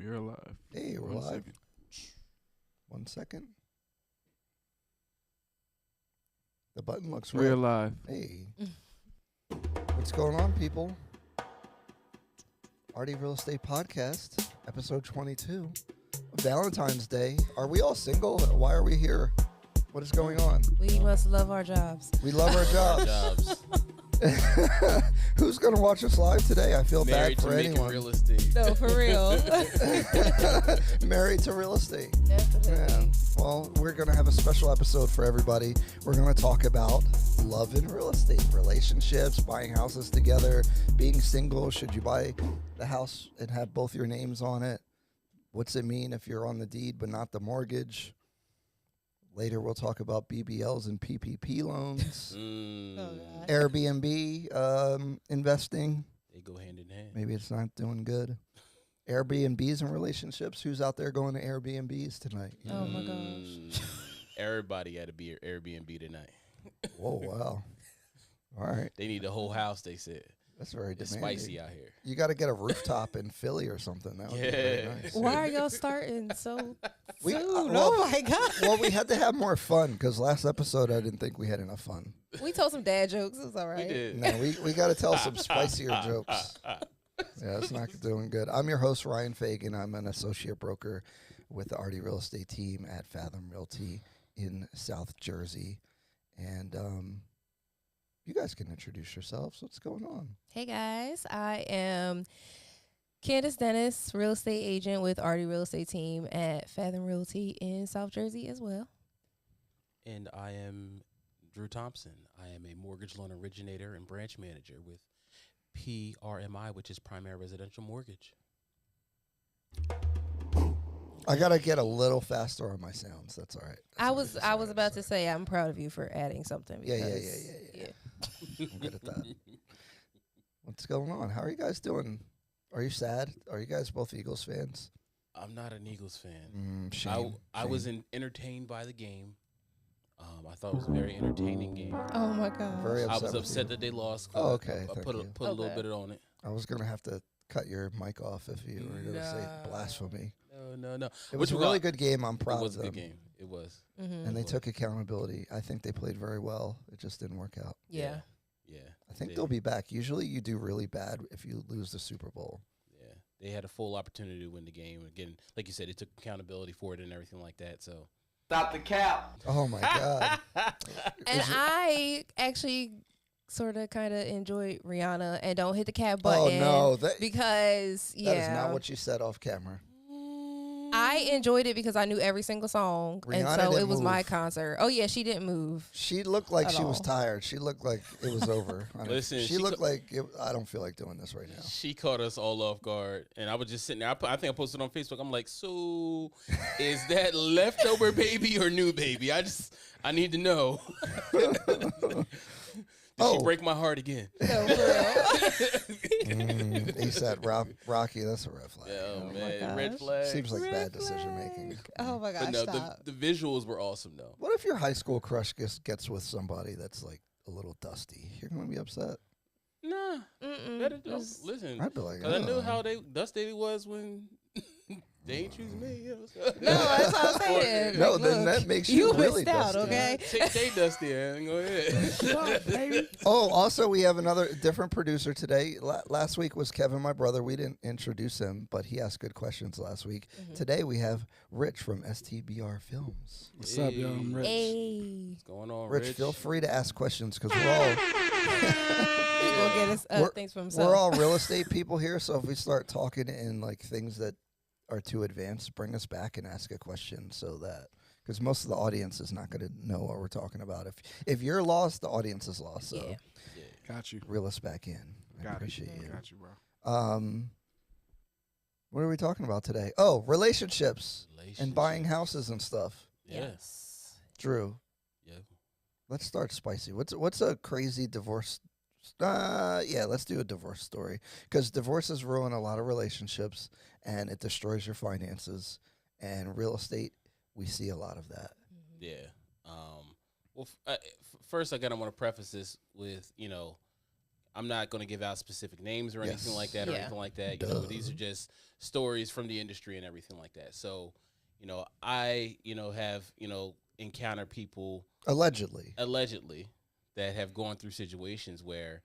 We are live. Hey, we're One live. second. 1 second. The button looks We are right. live. Hey. What's going on, people? Ardhi Real Estate Podcast, episode 22. Valentine's Day. Are we all single? Why are we here? What is going on? We must love our jobs. We love our jobs. Who's going to watch us live today? I feel Married bad for to making anyone. real estate. No, for real. Married to real estate. Definitely. Yeah. Well, we're going to have a special episode for everybody. We're going to talk about love in real estate, relationships, buying houses together, being single. Should you buy the house and have both your names on it? What's it mean if you're on the deed but not the mortgage? Later, we'll talk about BBLs and PPP loans, Oh, God. Airbnb investing. They go hand in hand. Maybe it's not doing good. Airbnbs and relationships. Who's out there going to Airbnbs tonight? Oh, my gosh. Everybody had to be at Airbnb tonight. Whoa, wow. All right. They need the whole house, they said. That's very It's demanding. spicy out here. You got to get a rooftop in Philly or something. That would be very Yeah. nice. Why are y'all starting so We- soon? well- Oh, my God. Well, we had to have more fun because last episode I didn't think we had enough fun. We told some dad jokes. It was all right. We did. No, we got to tell some spicier jokes. Yeah, it's not doing good. I'm your host, Ryan Fagan. I'm an associate broker with the Ardhi Real Estate team at Fathom Realty in South Jersey. And you guys can introduce yourselves. What's going on? Hey, guys. I am Candace Dennis, real estate agent with Ardhi Real Estate team at Fathom Realty in South Jersey as well. And I am Drew Thompson. I am a mortgage loan originator and branch manager with PRMI, which is Primary Residential Mortgage. I got to get a little faster on my sounds. That's all right. That's I all was right. about to say I'm proud of you for adding something. Yeah, Because, yeah. I'm good at that. What's going on? How are you guys doing? Are you sad? Are you guys both Eagles fans? I'm not an Eagles fan. Shame. I was entertained by the game. I thought it was a very entertaining game. Oh, my God. Very I upset was with upset you. that they lost. Oh, okay, I thank put a, you. put a little Okay. bit on it. I was going to have to cut your mic off if you were going to say No. blasphemy. No. It was a really good game. I'm proud It was a of good them. game. It was. Mm-hmm. And they took accountability. I think they played very well. It just didn't work out. Yeah. Yeah. I think They- they'll be back. Usually you do really bad if you lose the Super Bowl. Yeah. They had a full opportunity to win the game. Again, like you said, they took accountability for it and everything like that. So Stop the cap. Oh, my God. And I actually sort of kind of enjoyed Rihanna and don't hit the cat button. Oh, no. That Because, yeah. is not what you said off camera. I enjoyed it because I knew every single song. Rihanna and so didn't it was my move. concert. Oh, yeah, she didn't move. She looked like At she was all. tired. She looked like it was over. Listen, she she looked co- like I don't feel like doing this right now. She caught us all off guard, and I was just sitting there. I think I posted on Facebook. I'm like, so is that leftover baby or new baby? I need to know. Did Oh. she break my heart again? No, for real. ASAP Rocky, that's a red flag. Oh, my man, red gosh. flag. Seems like Red bad decision making. flag. Oh, my gosh, But no, stop. the visuals were awesome though. What if your high school crush gets with somebody that's like a little dusty? You're gonna be upset. Nah, Mm-mm. better don't Just- listen. I'd be like, Cause I knew "Oh." how dusty it was when they ain't choose me. No, that's what I'm saying. No, Like, then look, that makes you really missed out, dusty. okay? Take they dusty and go ahead. Oh, also we have another different producer today. Last week was Kevin, my brother. We didn't introduce him, but he asked good questions last week. Mm-hmm. Today we have Rich from STBR Films. What's up, y'all? I'm Rich. Hey. What's going on, Rich, feel free to ask questions because we're all He gonna get us We're- things for himself. we're all real estate people here. So if we start talking in like things that are too advanced, bring us back and ask a question so that because most of the audience is not going to know what we're talking about. If you're lost, the audience is lost. So Yeah. Got you. reel us back in. I Got appreciate you. you. Got you, bro. What are we talking about today? Oh, relationships and buying Relationships. houses and stuff. Yes. Drew, Yeah. let's start spicy. What's a crazy divorce? Yeah, let's do a divorce story because divorces ruin a lot of relationships and it destroys your finances. And real estate, we see a lot of that. Yeah. Well, first I gotta want to preface this with I'm not going to give out specific names or anything Yes. like that or Yeah. anything like that. Duh. These are just stories from the industry and everything like that. So, I, have, encountered people Allegedly. that have gone through situations where,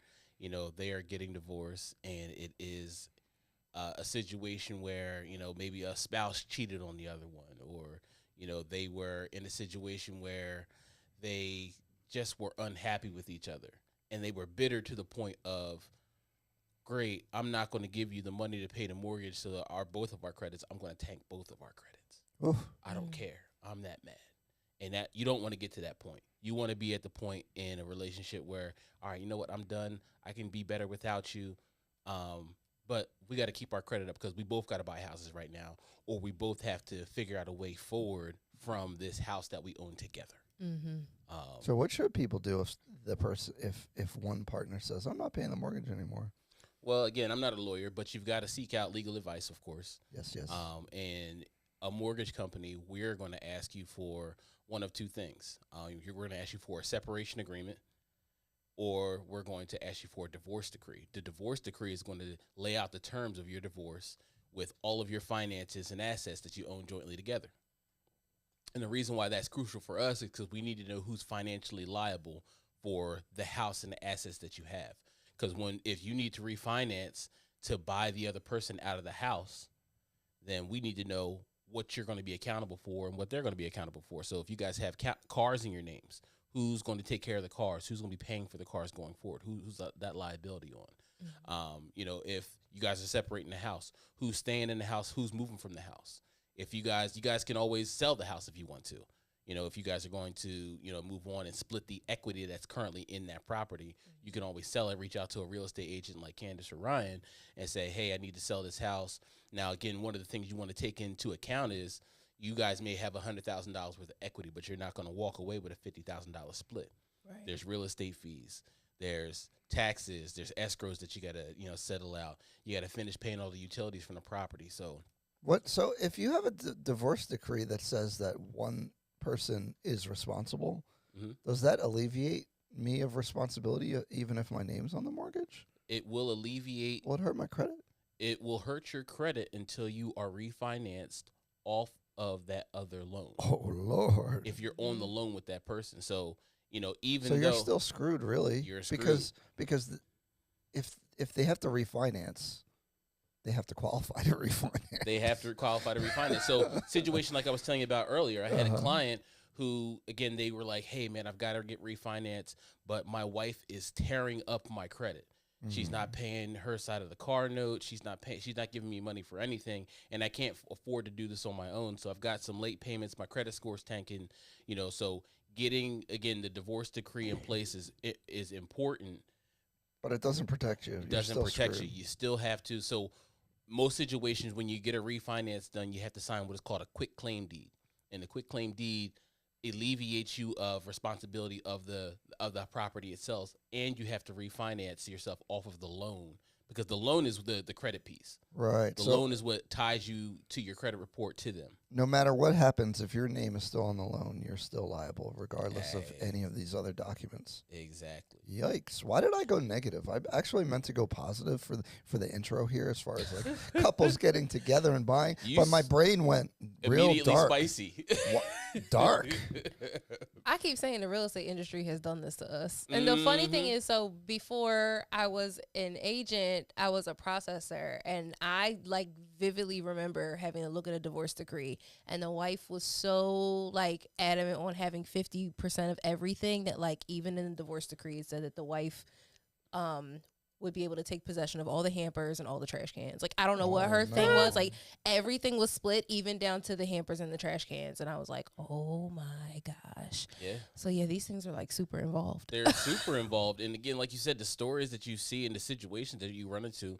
they are getting divorced, and it is a situation where, maybe a spouse cheated on the other one, or, they were in a situation where they just were unhappy with each other, and they were bitter to the point of, great, I'm not going to give you the money to pay the mortgage to both of our credits. I'm going to tank both of our credits. Oof. I don't care. I'm that mad. And that you don't want to get to that point. You want to be at the point in a relationship where, all right, you know what, I'm done. I can be better without you. But we got to keep our credit up because we both got to buy houses right now, or we both have to figure out a way forward from this house that we own together. Mm-hmm. So what should people do if one partner says, I'm not paying the mortgage anymore? Well, again, I'm not a lawyer, but you've got to seek out legal advice, of course. Yes. And a mortgage company, we're going to ask you for one of two things. We're going to ask you for a separation agreement, or we're going to ask you for a divorce decree. The divorce decree is going to lay out the terms of your divorce with all of your finances and assets that you own jointly together. And the reason why that's crucial for us is because we need to know who's financially liable for the house and the assets that you have. Because if you need to refinance to buy the other person out of the house, then we need to know what you're going to be accountable for and what they're going to be accountable for. So if you guys have cars in your names, who's going to take care of the cars? Who's going to be paying for the cars going forward? Who's that liability on? Mm-hmm. If you guys are separating the house, who's staying in the house? Who's moving from the house? If you guys can always sell the house if you want to. If you guys are going to, move on and split the equity that's currently in that property, you can always sell it. Reach out to a real estate agent like Candace or Ryan and say, hey, I need to sell this house. Now, again, one of the things you want to take into account is you guys may have $100,000 worth of equity, but you're not going to walk away with a $50,000 split. Right. There's real estate fees. There's taxes. There's escrows that you got to, settle out. You got to finish paying all the utilities from the property. So if you have a divorce decree that says that one person is responsible, mm-hmm. does that alleviate me of responsibility even if my name's on the mortgage? It will alleviate. Will it hurt my credit? It will hurt your credit until you are refinanced off of that other loan. Oh, Lord. If you're on the loan with that person. So, even so though you're still screwed, really. You're screwed. Because if they have to refinance, they have to qualify to refinance. They have to qualify to refinance. So situation like I was telling you about earlier, I had a client who, again, they were like, hey, man, I've got to get refinanced, but my wife is tearing up my credit. Mm-hmm. She's not paying her side of the car note. She's not giving me money for anything, and I can't afford to do this on my own. So I've got some late payments. My credit score's tanking, so getting, again, the divorce decree in place is important. But it doesn't protect you. It doesn't protect you. You still have to. So most situations when you get a refinance done, you have to sign what is called a quick claim deed. And the quick claim deed alleviates you of responsibility of the property itself, and you have to refinance yourself off of the loan, because the loan is the credit piece. Right. The loan is what ties you to your credit report to them. No matter what happens, if your name is still on the loan, you're still liable regardless of any of these other documents. Exactly. Yikes. Why did I go negative? I actually meant to go positive for the intro here as far as like couples getting together and buying, but my brain went real immediately dark. Spicy. Dark. I keep saying the real estate industry has done this to us. And the funny thing is, so before I was an agent, I was a processor, and I like vividly remember having to look at a divorce decree, and the wife was so like adamant on having 50% of everything that like even in the divorce decree it said that the wife would be able to take possession of all the hampers and all the trash cans. Like, I don't know what her thing was. Like, everything was split, even down to the hampers and the trash cans. And I was like, oh my gosh. Yeah. So yeah, these things are like super involved. They're super involved. And again, like you said, the stories that you see and the situations that you run into,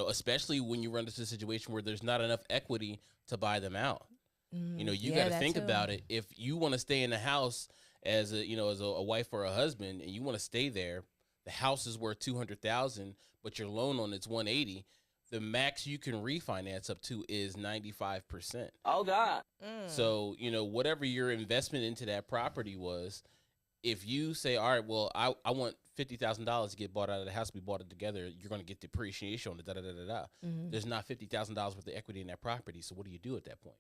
especially when you run into a situation where there's not enough equity to buy them out. You got to think about it. If you want to stay in the house as a wife or a husband, and you want to stay there, the house is worth $200,000, but your loan on it's $180,000. The max you can refinance up to is 95%. Oh God! So whatever your investment into that property was, if you say, all right, well, I want $50,000 to get bought out of the house, we bought it together, you're going to get depreciation on it, da da da da da. There's not $50,000 worth of equity in that property, so what do you do at that point?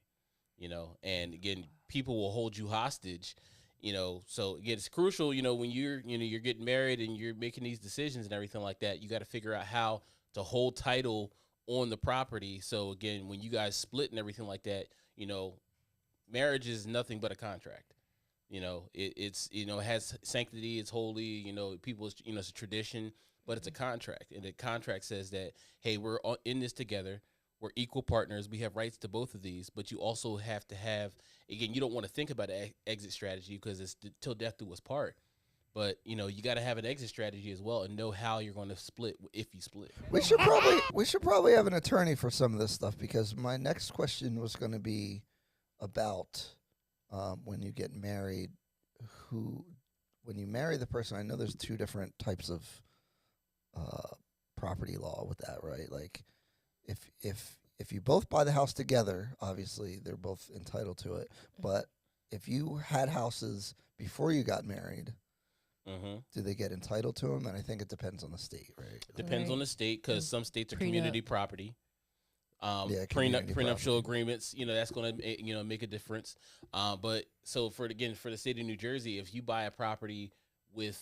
You know, and again, people will hold you hostage. You know, so again, it's crucial. You know, when you're getting married and you're making these decisions and everything like that, you got to figure out how to hold title on the property. So again, when you guys split and everything like that, you know, marriage is nothing but a contract. You know, it's it has sanctity, it's holy. You know, people, it's a tradition, but it's a contract, and the contract says that, hey, we're in this together. We're equal partners. We have rights to both of these, but you also have to have, again, you don't want to think about an exit strategy because it's till death do us part. But, you got to have an exit strategy as well and know how you're going to split if you split. We should probably have an attorney for some of this stuff, because my next question was going to be about when you get married, when you marry the person. I know there's two different types of property law with that, right? Like, if you both buy the house together, obviously they're both entitled to it. But if you had houses before you got married, do they get entitled to them? And I think it depends on the state, right? It depends on the state, because some states are community property. Community prenuptial agreements, that's going to make a difference. But so for the state of New Jersey, if you buy a property with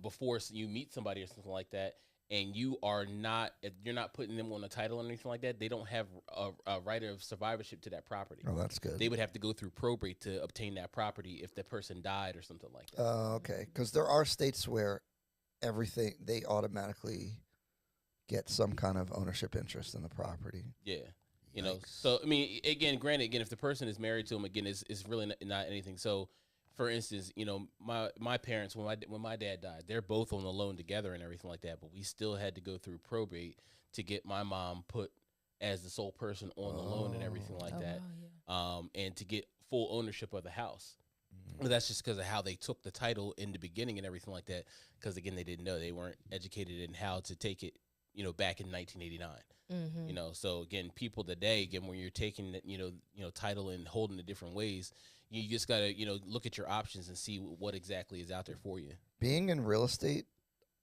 before you meet somebody or something like that, and you're not putting them on a title or anything like that, they don't have a right of survivorship to that property. Oh, that's good. They would have to go through probate to obtain that property if the person died or something like that. Okay, because there are states where they automatically get some kind of ownership interest in the property. Yeah. So, I mean, granted, if the person is married to him, it's really not anything. So, for instance, my parents, when my dad died, they're both on the loan together and everything like that, but we still had to go through probate to get my mom put as the sole person on the loan and everything like that, and to get full ownership of the house. But that's just because of how they took the title in the beginning and everything like that, because, again, they didn't know. They weren't educated in how to take it, back in 1989. So, again, people today, when you're taking, title and holding it different ways, you just got to, look at your options and see what exactly is out there for you. Being in real estate,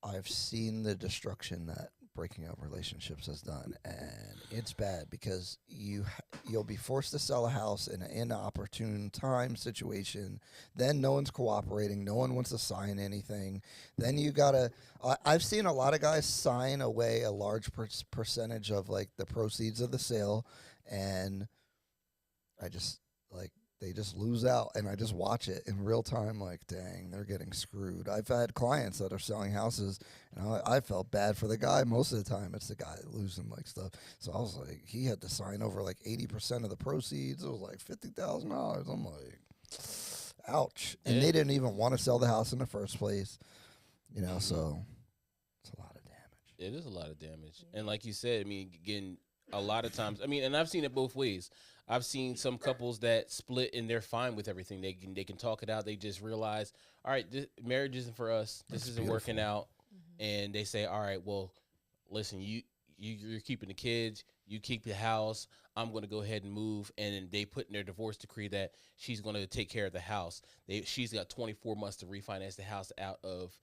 I've seen the destruction that breaking up relationships has done, and it's bad because you'll be forced to sell a house in an inopportune time situation. Then no one's cooperating. No one wants to sign anything. Then you gotta. I've seen a lot of guys sign away a large percentage of like the proceeds of the sale, and they just lose out, and I just watch it in real time like, dang, they're getting screwed. I've had clients that are selling houses, and I felt bad for the guy. Most of the time, it's the guy losing like stuff. So I was like, he had to sign over like 80% of the proceeds. It was like $50,000. I'm like, ouch. And they didn't even want to sell the house in the first place, so it's a lot of damage. It is a lot of damage. And like you said, I mean, again, a lot of times, and I've seen it both ways. I've seen some couples that split and they're fine with everything. They can talk it out. They just realize, all right, marriage isn't for us. This isn't working out. And they say, all right, well, listen, you're keeping the kids. You keep the house. I'm going to go ahead and move. And then they put in their divorce decree that she's going to take care of the house. She's got 24 months to refinance the house out of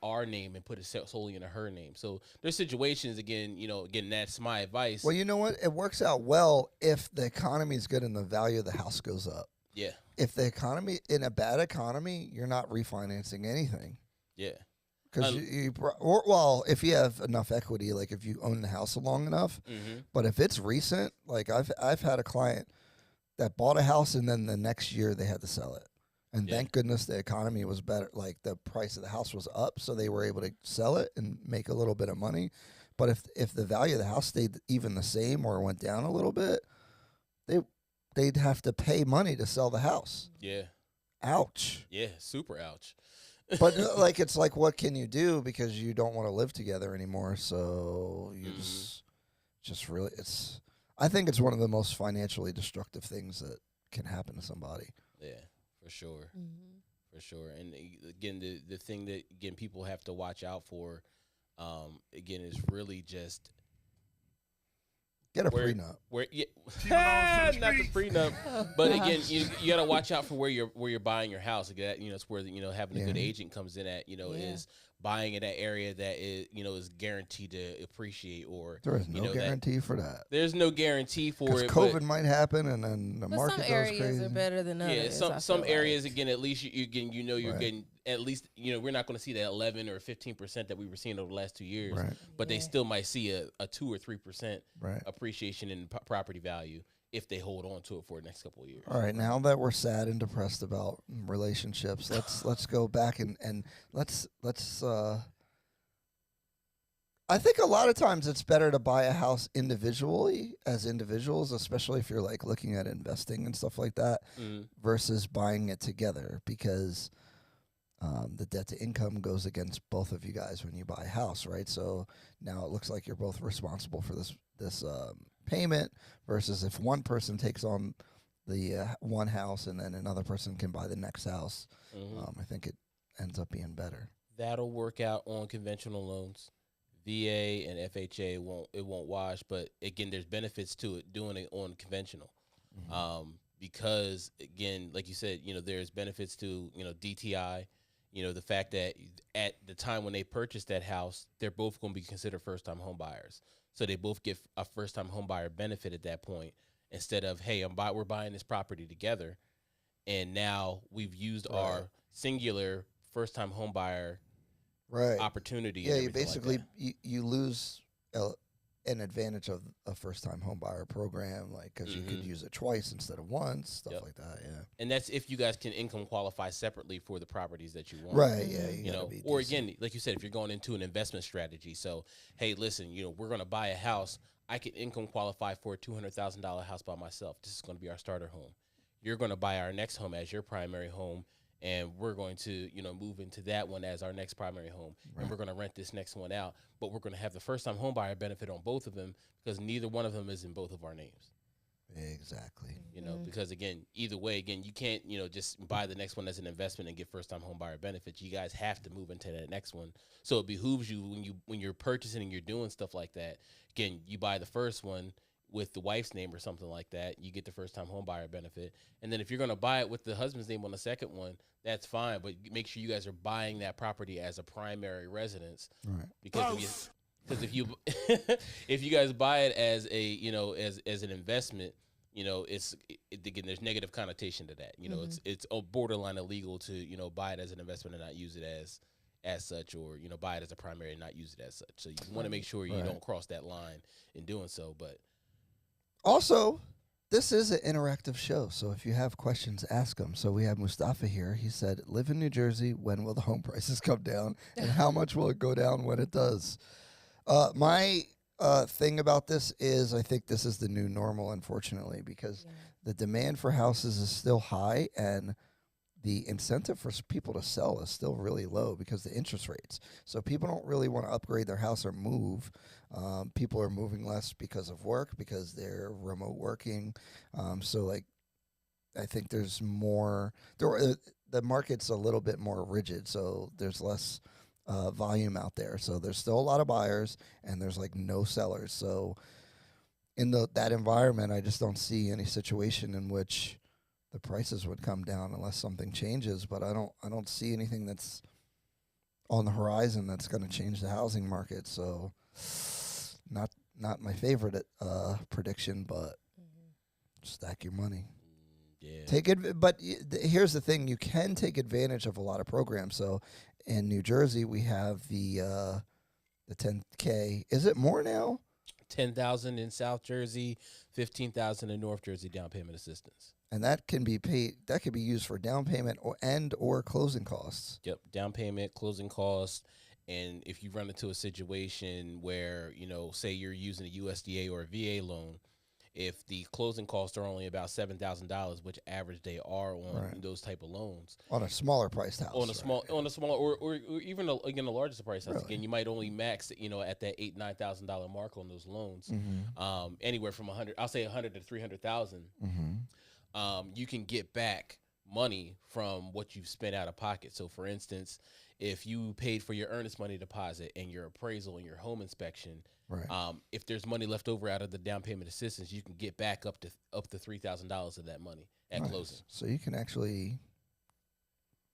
our name and put it solely into her name. So there's situations, again, that's my advice. Well, you know what? It works out well if the economy is good and the value of the house goes up. Yeah. If the economy, in a bad economy, you're not refinancing anything. Yeah. Because if you have enough equity, like if you own the house long enough. But if it's recent, like I've had a client that bought a house and then the next year they had to sell it. And thank goodness the economy was better. Like the price of the house was up, so they were able to sell it and make a little bit of money. But if the value of the house stayed even the same or went down a little bit, they'd have to pay money to sell the house. Yeah. Ouch. Yeah, super ouch. But it's like, what can you do, because you don't want to live together anymore? So you just really, I think it's one of the most financially destructive things that can happen to somebody. Yeah. For sure. For sure. And again, the thing that, again, people have to watch out for, again, is really just Get a prenup. Where yeah, belongs to the not the streets. prenup. Oh, But gosh. again, you got to watch out for where you're buying your house. That it's where having a good Yeah. agent comes in at. Yeah. Is buying in that area that is guaranteed to appreciate, or There is no that guarantee for that. there's no guarantee for Because it. COVID might happen, and then the But market some goes areas crazy. are better than others. Yeah, I some feel areas like. again, at least you're Right. getting at least we're not going to see that 11 or 15% that we were seeing over the last 2 years, Right. but they Yeah. still might see a 2 or 3% Right. appreciation in property value if they hold on to it for the next couple of years. All right, now that we're sad and depressed about relationships, let's go back and let's I think a lot of times it's better to buy a house individually as individuals, especially if you're like looking at investing and stuff like that, Mm. versus buying it together, because the debt to income goes against both of you guys when you buy a house, right? So now it looks like you're both responsible for this payment, versus if one person takes on the one house and then another person can buy the next house. Mhm. I think it ends up being better. That'll work out on conventional loans. VA and FHA won't wash, but again, there's benefits to it doing it on conventional. Because again, like you said, there's benefits to DTI. The fact that at the time when they purchase that house, they're both going to be considered first-time home buyers, so they both get a first-time home buyer benefit at that point, instead of, hey, we're buying this property together, and now we've used Right. our singular first-time home buyer Right. opportunity. Yeah, and you everything basically like you lose an advantage of a first-time home buyer program, like because you could Mhm. use it twice instead of once, stuff Yep. like that. Yeah. and that's if you guys can income qualify separately for the properties that you want. Right. Yeah. Mhm. You gotta know, be or decent. again, like you said, if you're going into an investment strategy, so hey, listen, we're going to buy a house. I can income qualify for a $200,000 house by myself. This is going to be our starter home. You're going to buy our next home as your primary home, and we're going to move into that one as our next primary home, and we're going to rent this next one out. But we're going to have the first time home buyer benefit on both of them, because neither one of them is in both of our names. Exactly. Because again, either way, again, you can't, just buy the next one as an investment and get first time home buyer benefits. You guys have to move into that next one. So it behooves you when you're purchasing and you're doing stuff like that. Again, you buy the first one with the wife's name or something like that, you get the first time home buyer benefit. And then if you're going to buy it with the husband's name on the second one, that's fine, but make sure you guys are buying that property as a primary residence, Right. because if you if you guys buy it as a as an investment, again, there's negative connotation to that. It's borderline illegal to buy it as an investment and not use it as such, or buy it as a primary and not use it as such. So you want to make sure you Right. don't cross that line in doing so. But Also, this is an interactive show, so if you have questions, ask them. So we have Mustafa here. He said, "Live in New Jersey. When will the home prices come down, and how much will it go down when it does?" My thing about this is, I think this is the new normal, unfortunately, because the demand for houses is still high, and the incentive for people to sell is still really low because the interest rates. So people don't really want to upgrade their house or move. People are moving less because of work, because they're remote working. So like, I think there's more. The market's a little bit more rigid, so there's less volume out there. So there's still a lot of buyers, and there's like no sellers. So in that environment, I just don't see any situation in which the prices would come down unless something changes. But I don't see anything that's on the horizon that's going to change the housing market. So not my favorite prediction, but stack your money. yeah, Take it, but here's the thing: you can take advantage of a lot of programs. So in New Jersey, we have the 10K. Is it more now? 10,000 in South Jersey, 15,000 in North Jersey down payment assistance. And that can be paid. That could be used for down payment or closing costs. Yep, down payment, closing costs, and if you run into a situation where say you're using a USDA or a VA loan, if the closing costs are only about $7,000, which average they are on Right. those type of loans, On a smaller priced house. on a small, or even again the largest price house, Really? again you might only max at that $8,000-9,000 mark on those loans, Mm-hmm. anywhere from 100, I'll say 100 to 300,000. Mm-hmm. You can get back money from what you've spent out of pocket. So, for instance, if you paid for your earnest money deposit and your appraisal and your home inspection, Right. If there's money left over out of the down payment assistance, you can get back up to $3,000 of that money at Nice. closing. So you can actually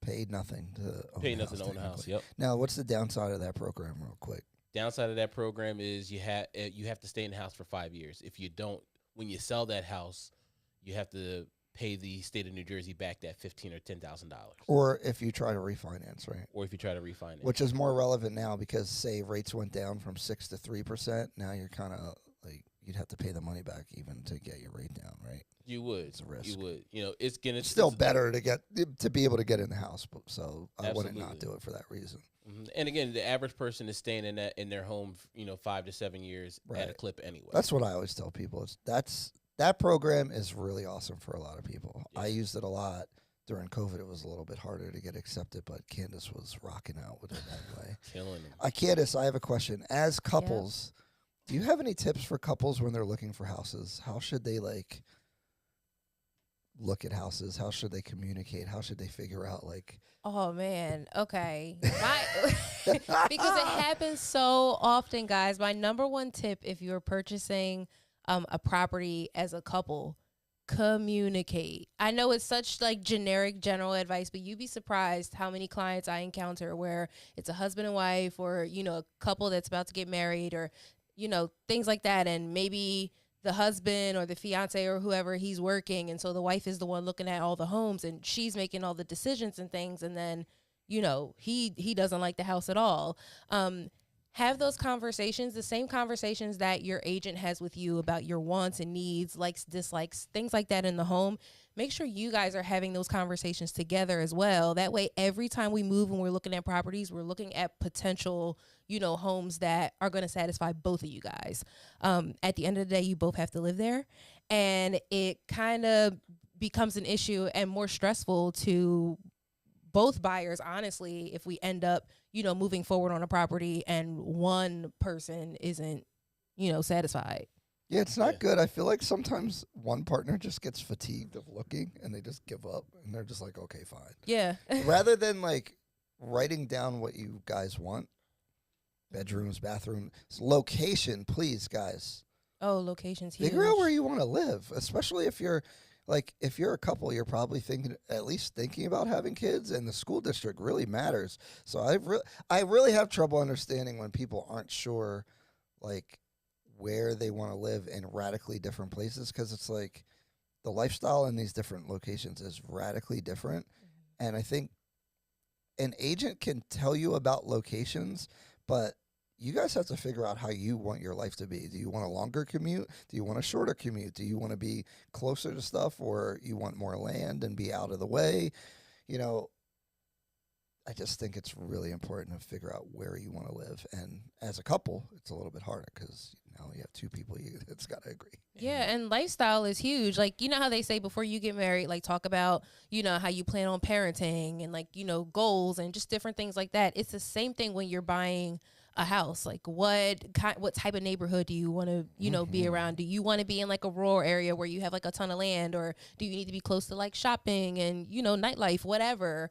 pay nothing to Pay nothing to own a house. technically. Yep. Now, what's the downside of that program, real quick? Downside of that program is you have to stay in the house for 5 years. If you don't, when you sell that house, you have to pay the state of New Jersey back that $15,000 or $10,000. Or if you try to refinance, right? Or if you try to refinance, Which is more relevant now because, say, rates went down from 6 to 3%. Now you're kind of like you'd have to pay the money back even to get your rate down, right? you would. It's a risk. You would. You know, it's gonna Still better to be able to get in the house, so I wouldn't not Absolutely. do it for that reason. And again, the average person is staying in their home, 5 to 7 years at a Right. clip anyway. That's what I always tell people. That program is really awesome for a lot of people. Yeah. I used it a lot. During COVID, it was a little bit harder to get accepted, but Candace was rocking out with it anyway. Killing them. Candace, I have a question. As couples, do you have any tips for couples when they're looking for houses? How should they look at houses? How should they communicate? How should they figure out Oh man, okay. Because it happens so often, guys. My number one tip if you're purchasing a property as a couple, communicate. I know it's such generic general advice, but you'd be surprised how many clients I encounter where it's a husband and wife or, a couple that's about to get married or, things like that. And maybe the husband or the fiance or whoever, he's working. And so the wife is the one looking at all the homes and she's making all the decisions and things. And then, he doesn't like the house at all. Have those conversations, the same conversations that your agent has with you about your wants and needs, likes, dislikes, things like that in the home. Make sure you guys are having those conversations together as well. That way, every time we move and we're looking at properties, we're looking at potential, homes that are going to satisfy both of you guys. At the end of the day, you both have to live there. And it kind of becomes an issue and more stressful to both buyers, honestly, if we end up, moving forward on a property and one person isn't, satisfied. Yeah, it's not good. I feel like sometimes one partner just gets fatigued of looking and they just give up and they're just like, okay, fine. Yeah. Rather than writing down what you guys want, bedrooms, bathrooms, location, please, guys. Oh, location's huge. Figure out where you want to live, especially if you're a couple, you're probably at least thinking about having kids, and the school district really matters. So I really have trouble understanding when people aren't sure, where they want to live in radically different places, because it's the lifestyle in these different locations is radically different. And I think an agent can tell you about locations, but you guys have to figure out how you want your life to be. Do you want a longer commute? Do you want a shorter commute? Do you want to be closer to stuff, or you want more land and be out of the way? I just think it's really important to figure out where you want to live. And as a couple, it's a little bit harder because you have two people. It's got to agree. Yeah, and lifestyle is huge. How they say before you get married, talk about, how you plan on parenting and, goals and just different things like that. It's the same thing when you're buying a house. What type of neighborhood do you want to, be around? Do you want to be in a rural area where you have a ton of land, or do you need to be close to shopping and, nightlife, whatever?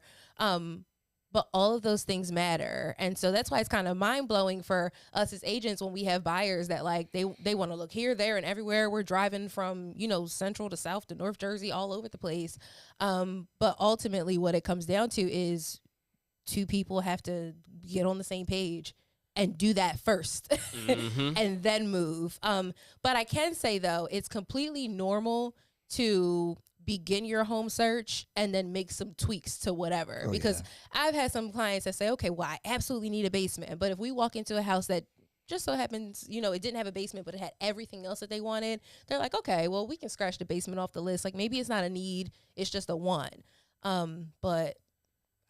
But all of those things matter. And so that's why it's kind of mind blowing for us as agents when we have buyers that they want to look here, there, and everywhere. We're driving from, central to south to North Jersey, all over the place. But ultimately what it comes down to is two people have to get on the same page and do that first and then move. But I can say, though, it's completely normal to begin your home search and then make some tweaks to whatever. Because I've had some clients that say, okay, well, I absolutely need a basement. But if we walk into a house that just so happens, it didn't have a basement, but it had everything else that they wanted, they're like, okay, well, we can scratch the basement off the list. Maybe it's not a need, it's just a want. But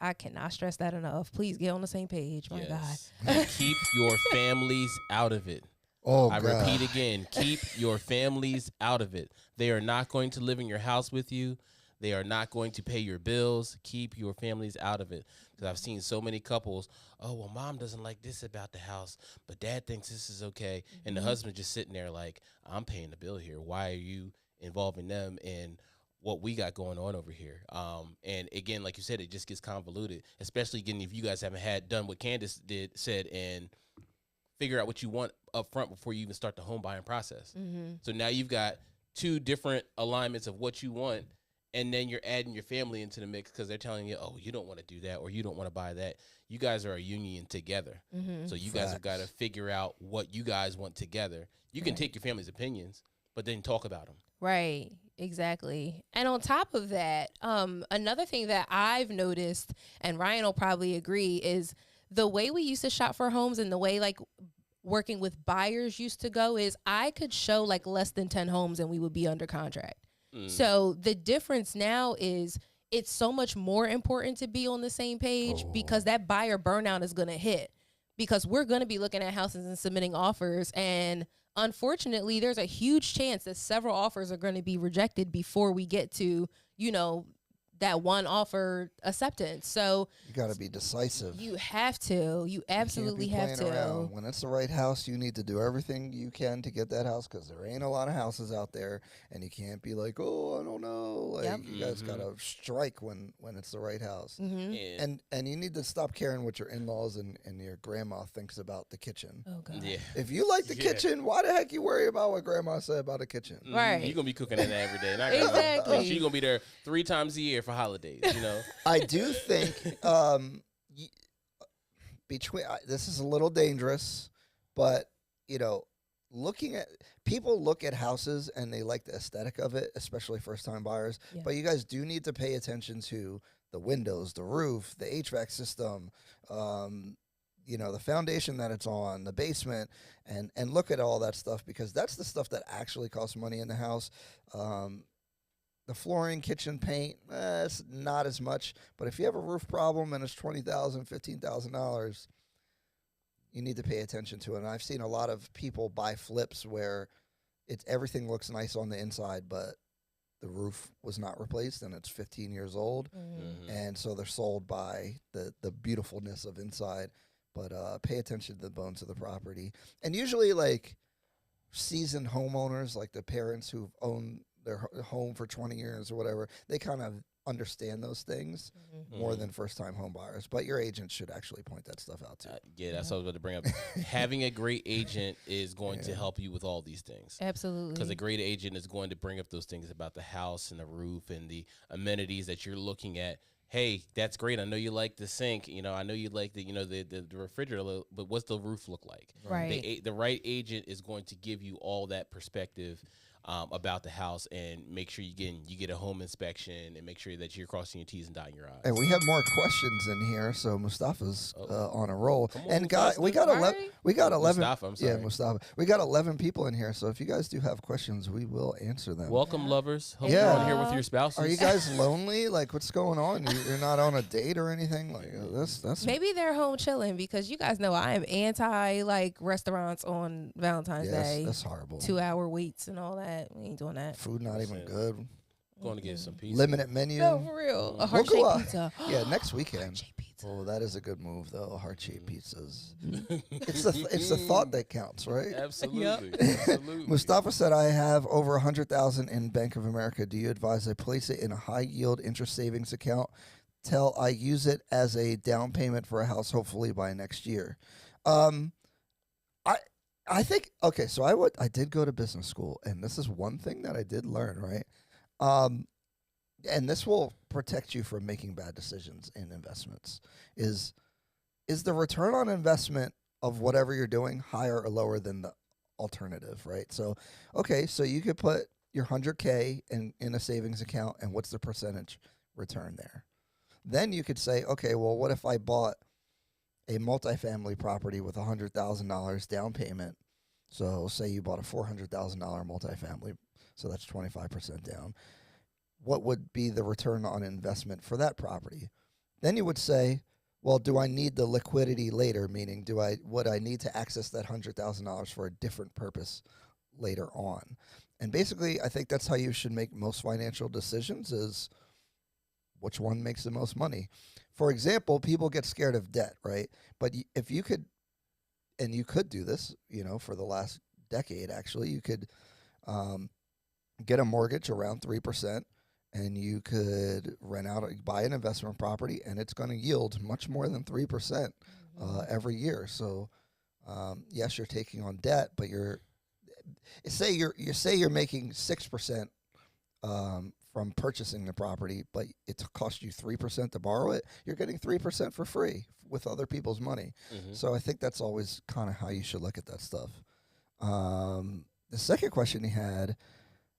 I cannot stress that enough. Please get on the same page. My God. Keep your families out of it. Oh, I God. repeat again, keep your families out of it. They are not going to live in your house with you. They are not going to pay your bills. Keep your families out of it. Because I've seen so many couples, oh, well, mom doesn't like this about the house, but dad thinks this is okay. And the husband just sitting there I'm paying the bill here. Why are you involving them in what we got going on over here. And again, like you said, it just gets convoluted, especially again if you guys haven't done what Candace said and figure out what you want up front before you even start the home buying process. Mm-hmm. So now you've got two different alignments of what you want, and then you're adding your family into the mix because they're telling you, oh, you don't want to do that or you don't want to buy that. You guys are a union together. Mm-hmm. So you guys have got to figure out what you guys want together. You can take your family's opinions, but then talk about them. Right, exactly. And on top of that, another thing that I've noticed, and Ryan will probably agree, is the way we used to shop for homes and the way like working with buyers used to go is I could show like less than 10 homes and we would be under contract. So the difference now is it's so much more important to be on the same page because that buyer burnout is going to hit because we're going to be looking at houses and submitting offers. And unfortunately, there's a huge chance that several offers are going to be rejected before we get to, you know, that one offer acceptance. So You got to be decisive. you have to. You absolutely You can't have be playing to. around. When it's the right house, you need to do everything you can to get that house because there ain't a lot of houses out there, and you can't be like, oh, I don't know. Like Yep. you guys gotta strike when it's the right house. Mm-hmm. And you need to stop caring what your in-laws and your grandma thinks about the kitchen. Oh, God. Yeah. If you like the kitchen, why the heck you worry about what grandma said about the kitchen? Right. You're going to be cooking in there every day. Not gonna- Exactly. She's going to be there 3 times a year for holidays, you know? I do think between this is a little dangerous, but you know, looking at people look at houses and they like the aesthetic of it, especially first-time buyers. Yeah. But you guys do need to pay attention to the windows, the roof, the HVAC system, you know, the foundation that it's on, the basement, and look at all that stuff because that's the stuff that actually costs money in the house. The flooring, kitchen paint, it's not as much. But if you have a roof problem and it's $20,000, $15,000, you need to pay attention to it. And I've seen a lot of people buy flips where everything looks nice on the inside, but the roof was not replaced and it's 15 years old. Mm-hmm. And so they're sold by the beautifulness of inside. But pay attention to the bones of the property. And usually, like, seasoned homeowners, like the parents who've owned their home for 20 years or whatever, they kind of understand those things more than first-time home buyers. But your agent should actually point that stuff out too. Yeah, that's what I was about to bring up. Having a great agent is going to help you with all these things. Absolutely. Because a great agent is going to bring up those things about the house and the roof and the amenities that you're looking at. Hey, that's great. I know you like the sink. You know, I know you like the, you know, the refrigerator, but what's the roof look like? Right. The right agent is going to give you all that perspective about the house and make sure you get a home inspection and make sure that you're crossing your T's and dotting your I's. And we have more questions in here, so Mustafa's on a roll. Come on, And Mustafa. we got 11. We got 11. Mustafa, I'm sorry. Yeah, Mustafa. We got 11 people in here, so if you guys do have questions, we will answer them. Welcome, lovers. Hope Yeah. you're on here with your spouses. Are you guys lonely? Like, what's going on? You're not on a date or anything? Like, that's Maybe they're home chilling because you guys know I am anti like restaurants on Valentine's Day. That's horrible. 2-hour waits and all that. We ain't doing that. Food not even good. Going to get some pizza. Limited menu. No, for real. A We'll heart go shaped out. pizza. Yeah, next weekend. Heart-shaped pizza. Oh, that is a good move, though. Heart-shaped pizzas. It's the thought that counts, right? Absolutely. Absolutely. Mustafa said, "I have over 100,000 in Bank of America. Do you advise I place it in a high-yield interest savings account till I use it as a down payment for a house, hopefully by next year?" I think okay. So I did go to business school, and this is one thing that I did learn, right? And this will protect you from making bad decisions in investments. Is the return on investment of whatever you're doing higher or lower than the alternative, right? So, okay, so you could put your 100K in a savings account, and what's the percentage return there? Then you could say, okay, well, what if I bought a multifamily property with $100,000 down payment? So say you bought a $400,000 multifamily, so that's 25% down. What would be the return on investment for that property? Then you would say, well, do I need the liquidity later? Meaning, would I need to access that $100,000 for a different purpose later on? And basically, I think that's how you should make most financial decisions: is which one makes the most money. For example, people get scared of debt, right? But if you could, and you could do this, for the last decade, actually, you could get a mortgage around 3%, and you could buy an investment property, and it's going to yield much more than 3% every year. So, yes, you're taking on debt, but say you're making 6% from purchasing the property, but it cost you 3% to borrow it. You're getting 3% for free with other people's money. So I think that's always kind of how you should look at that stuff. The second question he had,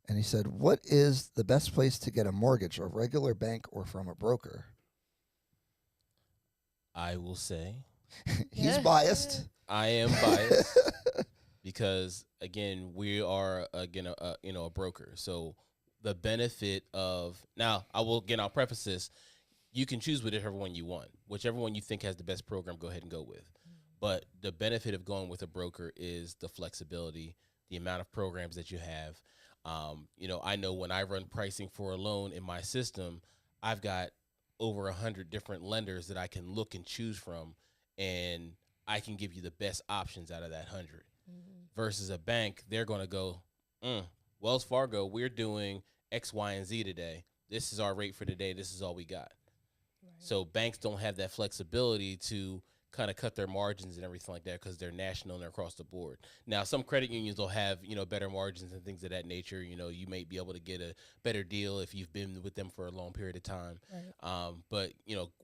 and he said, what is the best place to get a mortgage, a regular bank or from a broker? I will say He's biased. I am biased because, again, we are, a broker. So the benefit of, now I'll preface this, you can choose whichever one you want. Whichever one you think has the best program, go ahead and go with. But the benefit of going with a broker is the flexibility, the amount of programs that you have. I know when I run pricing for a loan in my system, I've got over 100 different lenders that I can look and choose from, and I can give you the best options out of that 100. Versus a bank, they're going to go, Wells Fargo, we're doing X, Y, and Z today. This is our rate for today. This is all we got. Right. So banks don't have that flexibility to kind of cut their margins and everything like that because they're national and they're across the board. Now, some credit unions will have, better margins and things of that nature. You may be able to get a better deal if you've been with them for a long period of time. Right. But,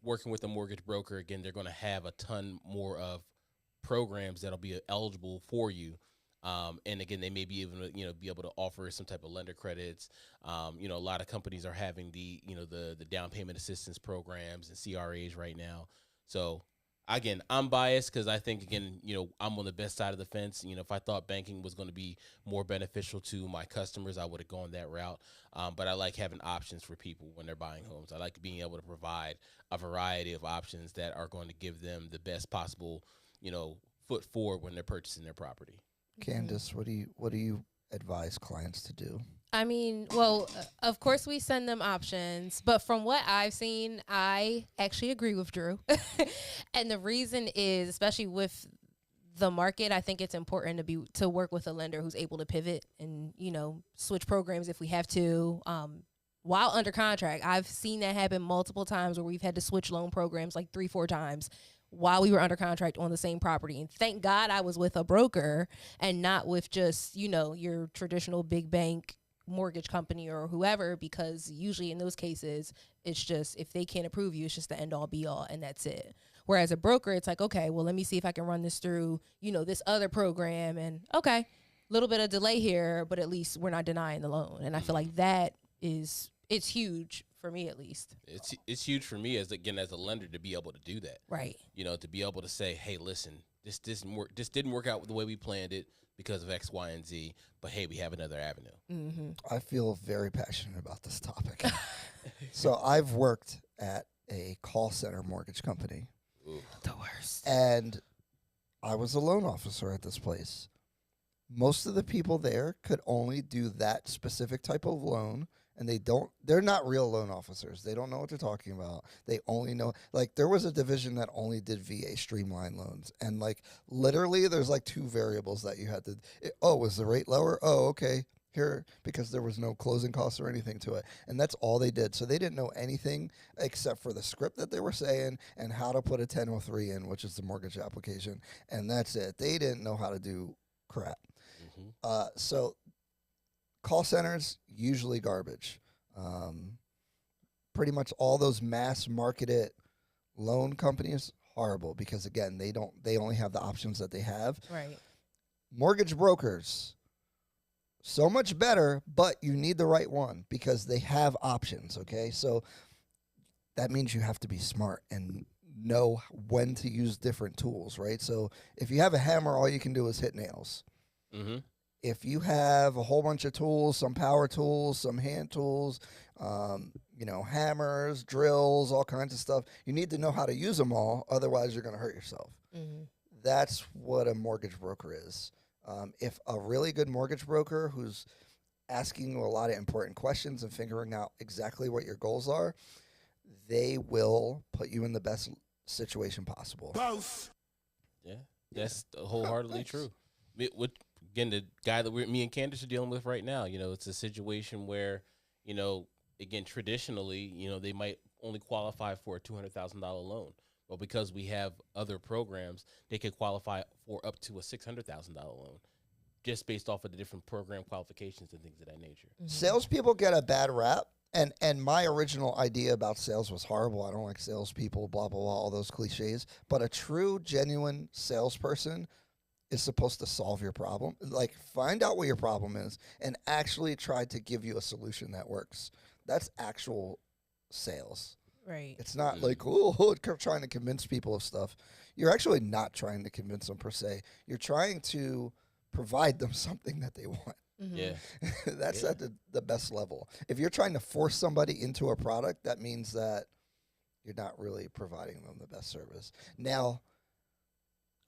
working with a mortgage broker, again, they're going to have a ton more of programs that'll be eligible for you. And again, they may be even, be able to offer some type of lender credits. A lot of companies are having the down payment assistance programs and CRAs right now. So again, I'm biased because I think, again, I'm on the best side of the fence. If I thought banking was going to be more beneficial to my customers, I would have gone that route. But I like having options for people when they're buying homes. I like being able to provide a variety of options that are going to give them the best possible, foot forward when they're purchasing their property. Candace, what do you advise clients to do? I mean, well, of course we send them options, but from what I've seen, I actually agree with Drew. And the reason is, especially with the market, I think it's important to work with a lender who's able to pivot and, switch programs if we have to. While under contract, I've seen that happen multiple times where we've had to switch loan programs like 3-4 times while we were under contract on the same property. And thank God I was with a broker and not with just, your traditional big bank mortgage company or whoever, because usually in those cases, it's just, if they can't approve you, it's just the end all be all and that's it. Whereas a broker, it's like, okay, well, let me see if I can run this through, this other program, and okay, little bit of delay here, but at least we're not denying the loan. And I feel like it's huge for me, at least. It's huge for me as a lender to be able to do that. Right. To be able to say, hey, listen, this didn't work out the way we planned it because of X, Y, and Z, but hey, we have another avenue. Mm-hmm. I feel very passionate about this topic. So I've worked at a call center mortgage company. Ooh. The worst. And I was a loan officer at this place. Most of the people there could only do that specific type of loan, and they're not real loan officers. They don't know what they're talking about. They only know, there was a division that only did VA streamline loans. And literally there's 2 variables that you had to, was the rate lower? Oh, okay. Here, because there was no closing costs or anything to it. And that's all they did. So they didn't know anything except for the script that they were saying and how to put a 1003 in, which is the mortgage application. And that's it. They didn't know how to do crap. Mm-hmm. So call centers, usually garbage. Pretty much all those mass marketed loan companies, horrible, because again, they only have the options that they have. Right. Mortgage brokers, so much better, but you need the right one because they have options, okay? So that means you have to be smart and know when to use different tools, right? So if you have a hammer, all you can do is hit nails. Mm-hmm. If you have a whole bunch of tools, some power tools, some hand tools, hammers, drills, all kinds of stuff, you need to know how to use them all. Otherwise, you're going to hurt yourself. Mm-hmm. That's what a mortgage broker is. If a really good mortgage broker who's asking you a lot of important questions and figuring out exactly what your goals are, they will put you in the best situation possible. Both. Yeah, that's wholeheartedly true. Again, the guy that me and Candace are dealing with right now, it's a situation where, again, traditionally, they might only qualify for a $200,000 loan. Well, because we have other programs, they can qualify for up to a $600,000 loan, just based off of the different program qualifications and things of that nature. Salespeople get a bad rap, and my original idea about sales was horrible. I don't like salespeople, blah, blah, blah, all those cliches. But a true, genuine salesperson is supposed to solve your problem. Like, find out what your problem is and actually try to give you a solution that works. That's actual sales. Right. It's not like, oh, trying to convince people of stuff. You're actually not trying to convince them per se. You're trying to provide them something that they want. Yeah. That's at the best level. If you're trying to force somebody into a product, that means that you're not really providing them the best service. Now,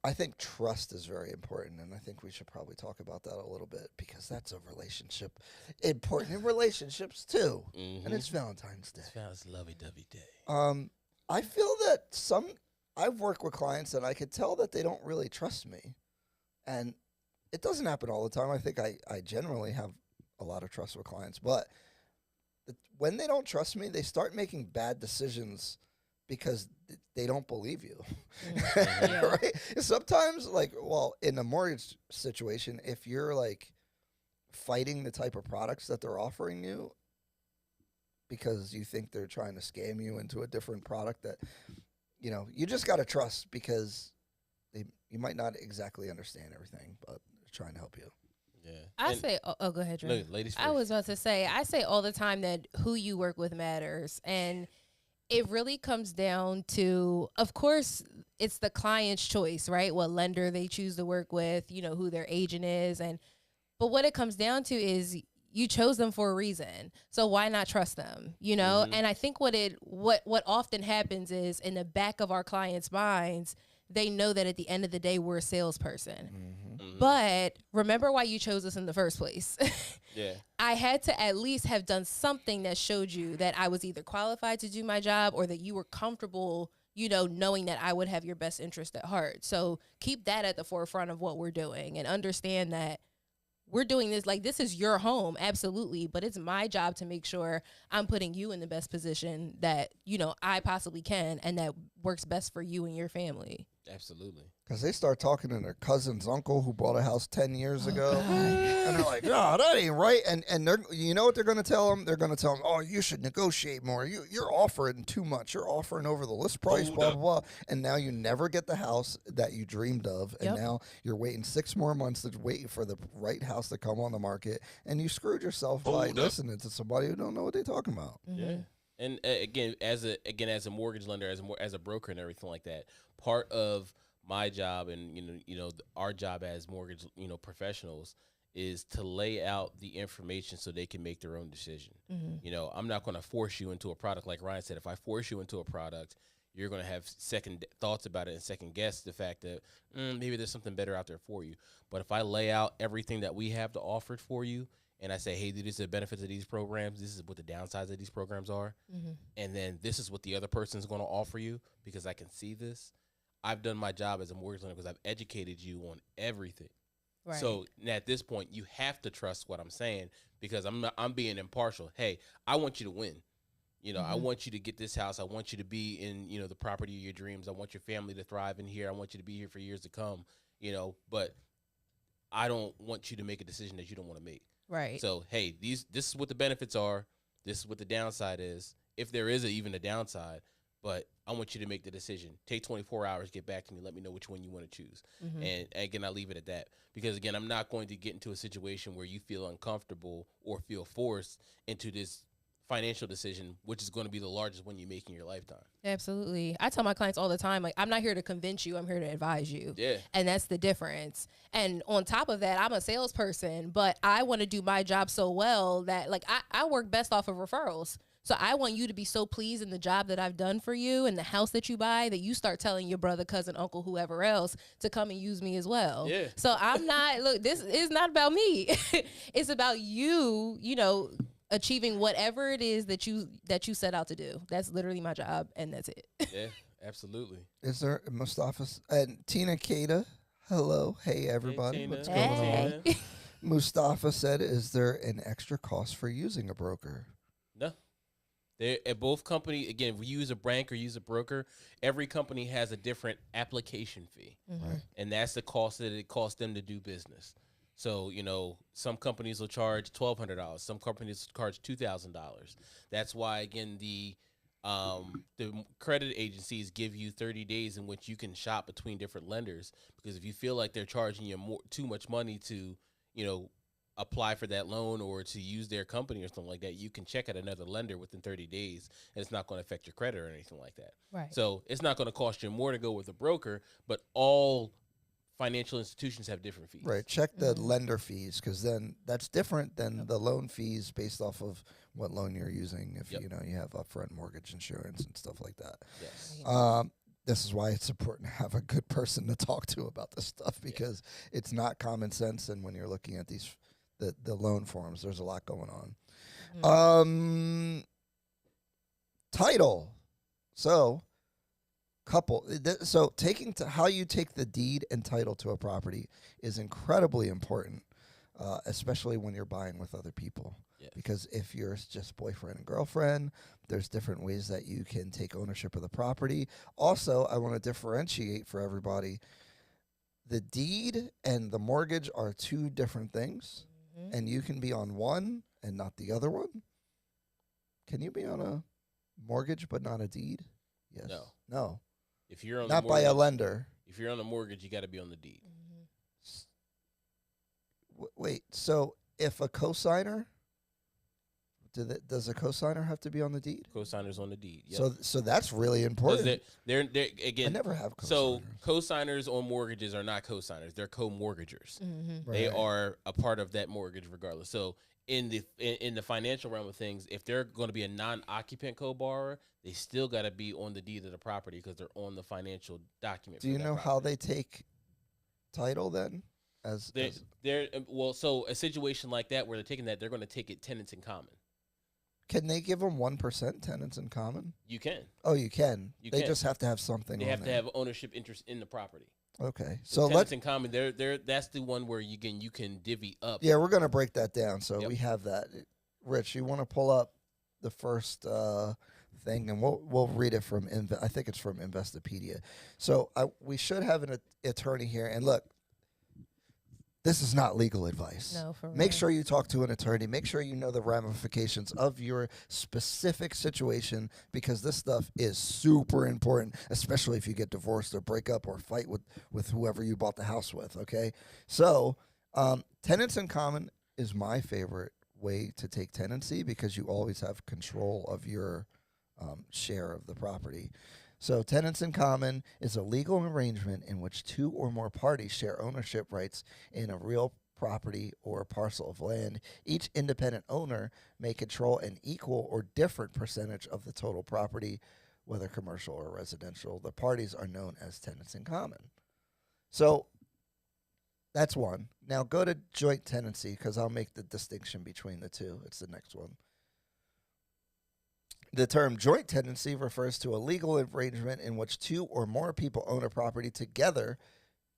I think trust is very important, and I think we should probably talk about that a little bit because that's a relationship. Important in relationships, too. And it's Valentine's Day. It's lovey-dovey day. I feel that I've worked with clients and I could tell that they don't really trust me. And it doesn't happen all the time. I think I generally have a lot of trust with clients. But when they don't trust me, they start making bad decisions because they don't believe you. Right? Sometimes, in a mortgage situation, if you're, fighting the type of products that they're offering you because you think they're trying to scam you into a different product that, you just got to trust because you might not exactly understand everything, but they're trying to help you. Yeah. Go ahead, Drew. No, ladies first. I was about to say, I say all the time that who you work with matters. And it really comes down to, of course, it's the client's choice, right? What lender they choose to work with, who their agent is. But what it comes down to is you chose them for a reason. So why not trust them? And I think what often happens is in the back of our clients' minds, they know that at the end of the day, we're a salesperson. But remember why you chose us in the first place. Yeah. I had to at least have done something that showed you that I was either qualified to do my job or that you were comfortable, knowing that I would have your best interest at heart. So keep that at the forefront of what we're doing and understand that we're doing this, this is your home, absolutely, but it's my job to make sure I'm putting you in the best position that, I possibly can and that works best for you and your family. Absolutely. Because they start talking to their cousin's uncle who bought a house 10 years ago. And they're like, no, that ain't right. And they're, you know what they're going to tell them? They're going to tell them, oh, you should negotiate more. You're offering too much. You're offering over the list price, blah, blah, blah. And now you never get the house that you dreamed of. And now you're waiting 6 more months to wait for the right house to come on the market. And you screwed yourself by listening to somebody who don't know what they're talking about. Yeah. And again, as a mortgage lender, as a broker and everything like that, part of my job and our job as mortgage professionals is to lay out the information so they can make their own decision. I'm not going to force you into a product. Like Ryan said, if I force you into a product, you're going to have second thoughts about it and second guess the fact that maybe there's something better out there for you. But if I lay out everything that we have to offer for you, and I say, hey, these are the benefits of these programs. This is what the downsides of these programs are. And then this is what the other person is going to offer you because I can see this. I've done my job as a mortgage lender because I've educated you on everything. Right. So at this point, you have to trust what I'm saying because I'm being impartial. Hey, I want you to win. I want you to get this house. I want you to be in, the property of your dreams. I want your family to thrive in here. I want you to be here for years to come, but I don't want you to make a decision that you don't want to make. Right. So, hey, this is what the benefits are. This is what the downside is, if there is even a downside. But I want you to make the decision. Take 24 hours, get back to me, let me know which one you want to choose. And again, I'll leave it at that. Because, again, I'm not going to get into a situation where you feel uncomfortable or feel forced into this financial decision, which is going to be the largest one you make in your lifetime. Absolutely. I tell my clients all the time, I'm not here to convince you, I'm here to advise you. Yeah. And that's the difference. And on top of that, I'm a salesperson, but I want to do my job so well that I work best off of referrals. So I want you to be so pleased in the job that I've done for you and the house that you buy that you start telling your brother, cousin, uncle, whoever else to come and use me as well. Yeah. So I'm not, this is not about me. It's about you, achieving whatever it is that you set out to do. That's literally my job, and that's it. Yeah, absolutely. Is there Mustafa and Tina Kada? Hello, hey everybody, hey, what's Tina. going on? Mustafa said, "Is there an extra cost for using a broker?" No. They at both company again. If we use a bank or use a broker, every company has a different application fee, and that's the cost that it costs them to do business. So some companies will charge $1,200. Some companies charge $2,000. That's why again the credit agencies give you 30 days in which you can shop between different lenders, because if you feel like they're charging you too much money to apply for that loan or to use their company or something like that, you can check out another lender within 30 days, and it's not going to affect your credit or anything like that. Right. So it's not going to cost you more to go with a broker, but all financial institutions have different fees. Right. Check the lender fees, because then that's different than the loan fees based off of what loan you're using. If you have upfront mortgage insurance and stuff like that. Yes. This is why it's important to have a good person to talk to about this stuff, because it's not common sense. And when you're looking at the loan forms, there's a lot going on. Title. So taking to how you take the deed and title to a property is incredibly important, especially when you're buying with other people. Yes. Because if you're just boyfriend and girlfriend, there's different ways that you can take ownership of the property. Also, I want to differentiate for everybody. The deed and the mortgage are two different things, and you can be on one and not the other one. Can you be on a mortgage but not a deed? Yes. No. If you're on not the mortgage, by a lender. If you're on a mortgage, you got to be on the deed. Wait, so if a cosigner, does a cosigner have to be on the deed? Cosigners on the deed. Yep. So that's really important. They're again. I never have cosigners. So cosigners on mortgages are not cosigners; they're co-mortgagers. They are a part of that mortgage regardless. So in the financial realm of things, if they're going to be a non-occupant co-borrower, they still got to be on the deed of the property because they're on the financial document. Do you know how they take title then? So a situation like that where they're taking that, they're going to take it tenants in common. Can they give them 1% tenants in common? You can. Oh, you can. They just have to have something. They have to have ownership interest in the property. Okay, so tenants in common. That's the one where you can divvy up. Yeah, we're gonna break that down. So we have that. Rich, you want to pull up the first thing, and we'll read it from. I think it's from Investopedia. So we should have an attorney here, and look. This is not legal advice. No, for real. Make sure you talk to an attorney. Make sure you know the ramifications of your specific situation, because this stuff is super important, especially if you get divorced or break up or fight with whoever you bought the house with, okay? So tenants in common is my favorite way to take tenancy, because you always have control of your share of the property. So tenants in common is a legal arrangement in which two or more parties share ownership rights in a real property or a parcel of land. Each independent owner may control an equal or different percentage of the total property, whether commercial or residential. The parties are known as tenants in common. So that's one. Now go to joint tenancy, because I'll make the distinction between the two. It's the next one. The term joint tenancy refers to a legal arrangement in which two or more people own a property together,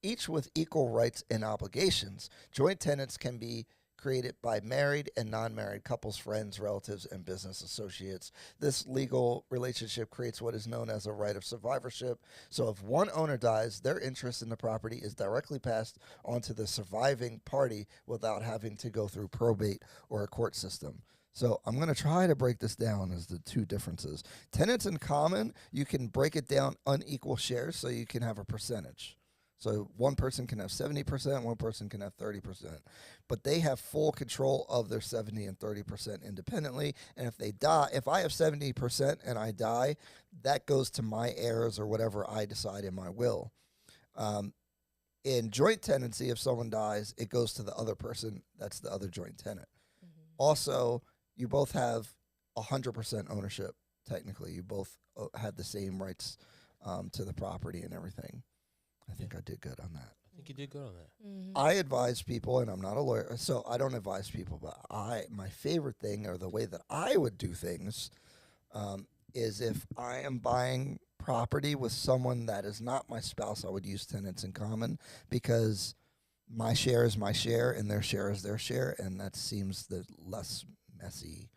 each with equal rights and obligations. Joint tenants can be created by married and non-married couples, friends, relatives, and business associates. This legal relationship creates what is known as a right of survivorship. So if one owner dies, their interest in the property is directly passed on to the surviving party without having to go through probate or a court system. So I'm going to try to break this down as the two differences. Tenants in common, you can break it down unequal shares, so you can have a percentage. So one person can have 70%, one person can have 30%. But they have full control of their 70 and 30% independently. And if they die, if I have 70% and I die, that goes to my heirs or whatever I decide in my will. In joint tenancy, if someone dies, it goes to the other person. That's the other joint tenant. Also, you both have 100% ownership, technically. You both had the same rights to the property and everything. I think I did good on that. I think you did good on that. I advise people, and I'm not a lawyer, so I don't advise people, but my favorite thing, or the way that I would do things, is if I am buying property with someone that is not my spouse, I would use tenants in common, because my share is my share and their share is their share, and that seems the less messy.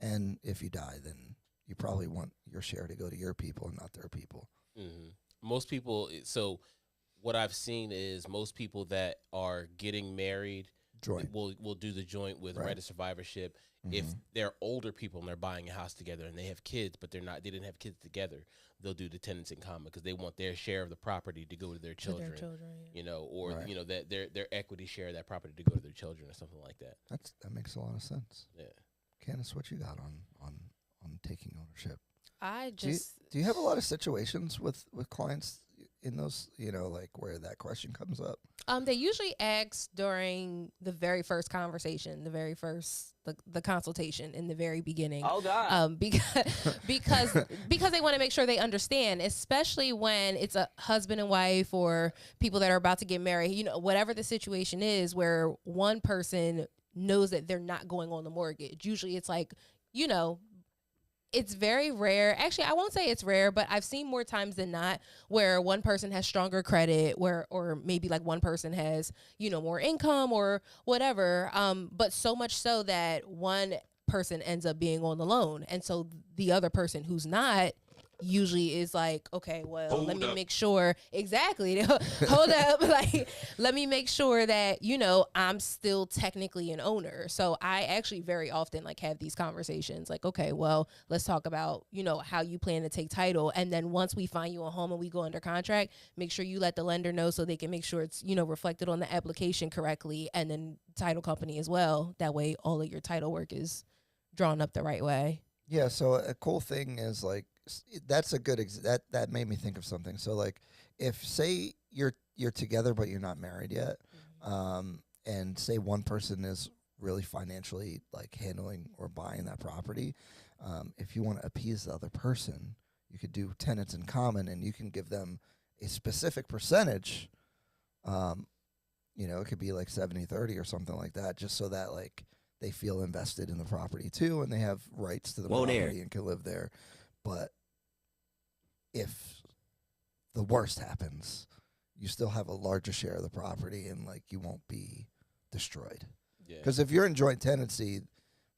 And if you die, then you probably want your share to go to your people and not their people. Most people. So what I've seen is most people that are getting married Joint. will do the joint with right of survivorship. If they're older people and they're buying a house together and they have kids, but they didn't have kids together, they'll do the tenants in common because they want their share of the property to go to their children, you know, or you know that their equity share of that property to go to their children or something like that. That makes a lot of sense. Yeah. Candace, what you got on taking ownership? I just do you have a lot of situations with clients in those, you know, like where that question comes up? They usually ask during the very first conversation, the very first the consultation in the very beginning. Oh God. Because they want to make sure they understand, especially when it's a husband and wife or people that are about to get married. You know, whatever the situation is, where one person knows that they're not going on the mortgage. Usually, it's like, you know. It's very rare. Actually, I won't say it's rare, but I've seen more times than not where one person has stronger credit, or maybe like one person has, you know, more income or whatever. But so much so that one person ends up being on the loan. And so the other person who's not usually is like, okay, well, let me make sure. Exactly. Hold up. Like, let me make sure that, you know, I'm still technically an owner. So I actually very often like have these conversations like, okay, well, let's talk about, you know, how you plan to take title. And then once we find you a home and we go under contract, make sure you let the lender know so they can make sure it's, you know, reflected on the application correctly. And then title company as well. That way all of your title work is drawn up the right way. Yeah. So a cool thing is like, that's a good that made me think of something. So like, if say you're together but you're not married yet, and say one person is really financially like handling or buying that property, if you want to appease the other person, you could do tenants in common, and you can give them a specific percentage. You know, it could be like 70-30 or something like that, just so that like they feel invested in the property too, and they have rights to the property and can live there. But if the worst happens, you still have a larger share of the property, and like you won't be destroyed. Because if you're in joint tenancy,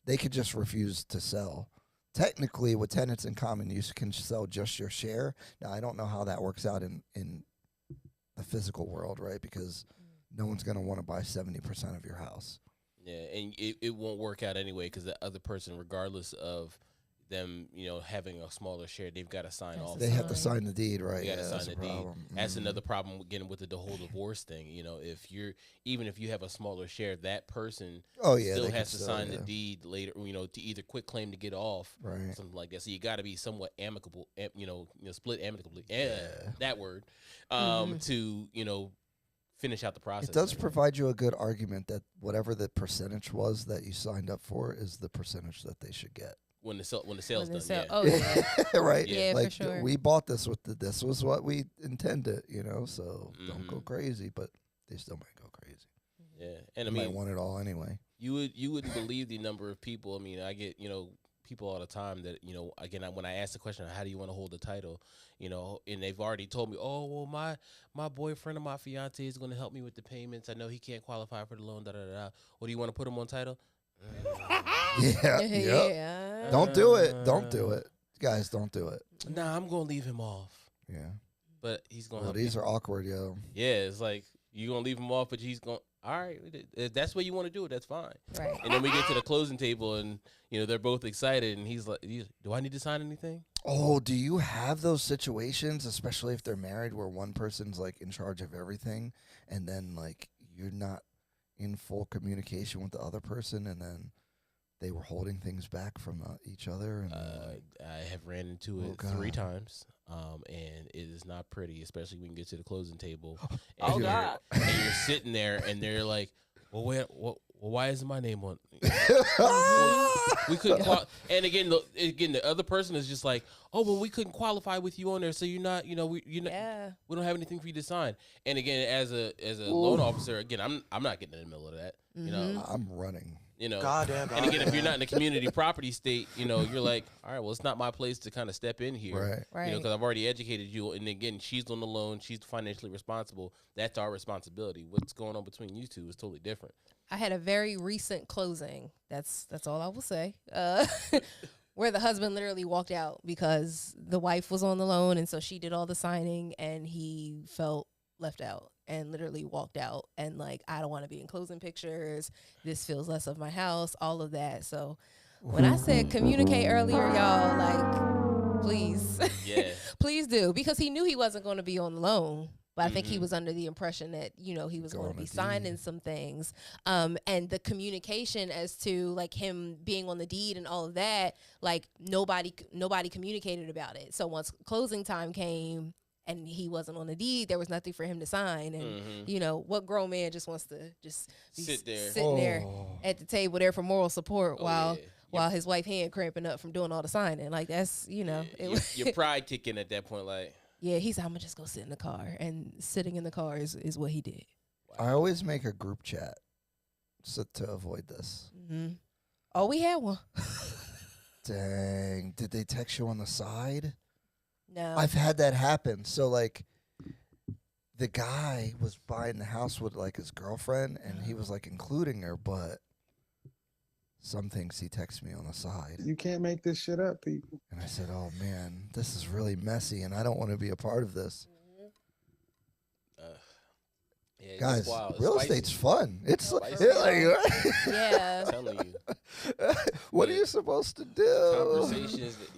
they could just refuse to sell. Technically, with tenants in common, you can sell just your share. Now, I don't know how that works out in the physical world, right? Because no one's going to want to buy 70% of your house. Yeah, and it won't work out anyway because the other person, regardless of them, you know, having a smaller share, they've got to sign off. They have to sign the deed, right? They got to sign the deed. Problem. That's another problem again with the whole divorce thing. You know, even if you have a smaller share, that person still has to sign the deed later. You know, to either quit claim to get off, right? Something like that. So you got to be somewhat amicable. You know, split amicably. That word. To finish out the process. It does provide you a good argument that whatever the percentage was that you signed up for is the percentage that they should get. When the sale's done, yeah. Oh, yeah. Right? Yeah, like, for sure. We bought this this was what we intended, you know, so don't go crazy, but they still might go crazy. Yeah. And I mean, mean, might want it all anyway. You wouldn't believe the number of people. I mean, I get, people all the time that, again, when I ask the question, how do you want to hold the title, and they've already told me, oh, well, my boyfriend or my fiance is going to help me with the payments. I know he can't qualify for the loan, da-da-da-da. What do you want to put him on title? Yeah. Don't do it. Don't do it. Guys, don't do it. Nah, I'm going to leave him off. Yeah. But he's going to help these are awkward, yo. Yeah, it's like, you're going to leave him off, but he's going, all right, if that's what you want to do, that's fine. Right. And then we get to the closing table, and, they're both excited, and he's like, do I need to sign anything? Oh, do you have those situations, especially if they're married, where one person's, like, in charge of everything, and then, like, you're not in full communication with the other person, and then they were holding things back from each other? And I have ran into it 3 times, and it is not pretty, especially when you get to the closing table. And you're sitting there, and they're like, well, why isn't my name on? We couldn't. And again, the other person is just like, oh, well, we couldn't qualify with you on there, so you're not. We don't have anything for you to sign. And again, as a loan officer, again, I'm not getting in the middle of that. I'm running. Goddamn. And again, if you're not in a community property state, you're like, all right, well, it's not my place to kind of step in here, right? Because I've already educated you. And again, she's on the loan, she's financially responsible. That's our responsibility. What's going on between you two is totally different. I had a very recent closing. That's all I will say. where the husband literally walked out because the wife was on the loan, and so she did all the signing, and he felt left out and literally walked out. And like, I don't want to be in closing pictures. This feels less of my house, all of that. So when I said communicate earlier, y'all, like, please, Yeah. please do, because he knew he wasn't going to be on the loan. But I think he was under the impression that, you know, he was going to be signing some things. And the communication as to like him being on the deed and all of that, like nobody communicated about it. So once closing time came and he wasn't on the deed, there was nothing for him to sign. And, you know, what grown man just wants to just be sitting there at the table there for moral support while his wife hand cramping up from doing all the signing. Like, that's, you know. Your pride kicking at that point, like. Yeah, he said, I'm going to just go sit in the car. And sitting in the car is what he did. I always make a group chat to avoid this. Mm-hmm. Oh, we had one. Dang. Did they text you on the side? No. I've had that happen. So, like, the guy was buying the house with, like, his girlfriend, and he was, like, including her, but some things he texts me on the side. You can't make this shit up, people. And I said, oh, man, this is really messy, and I don't want to be a part of this. Yeah, guys, wild. real Spicy. estate's fun. It's like, yeah. I'm telling you. What are you supposed to do? Conversations that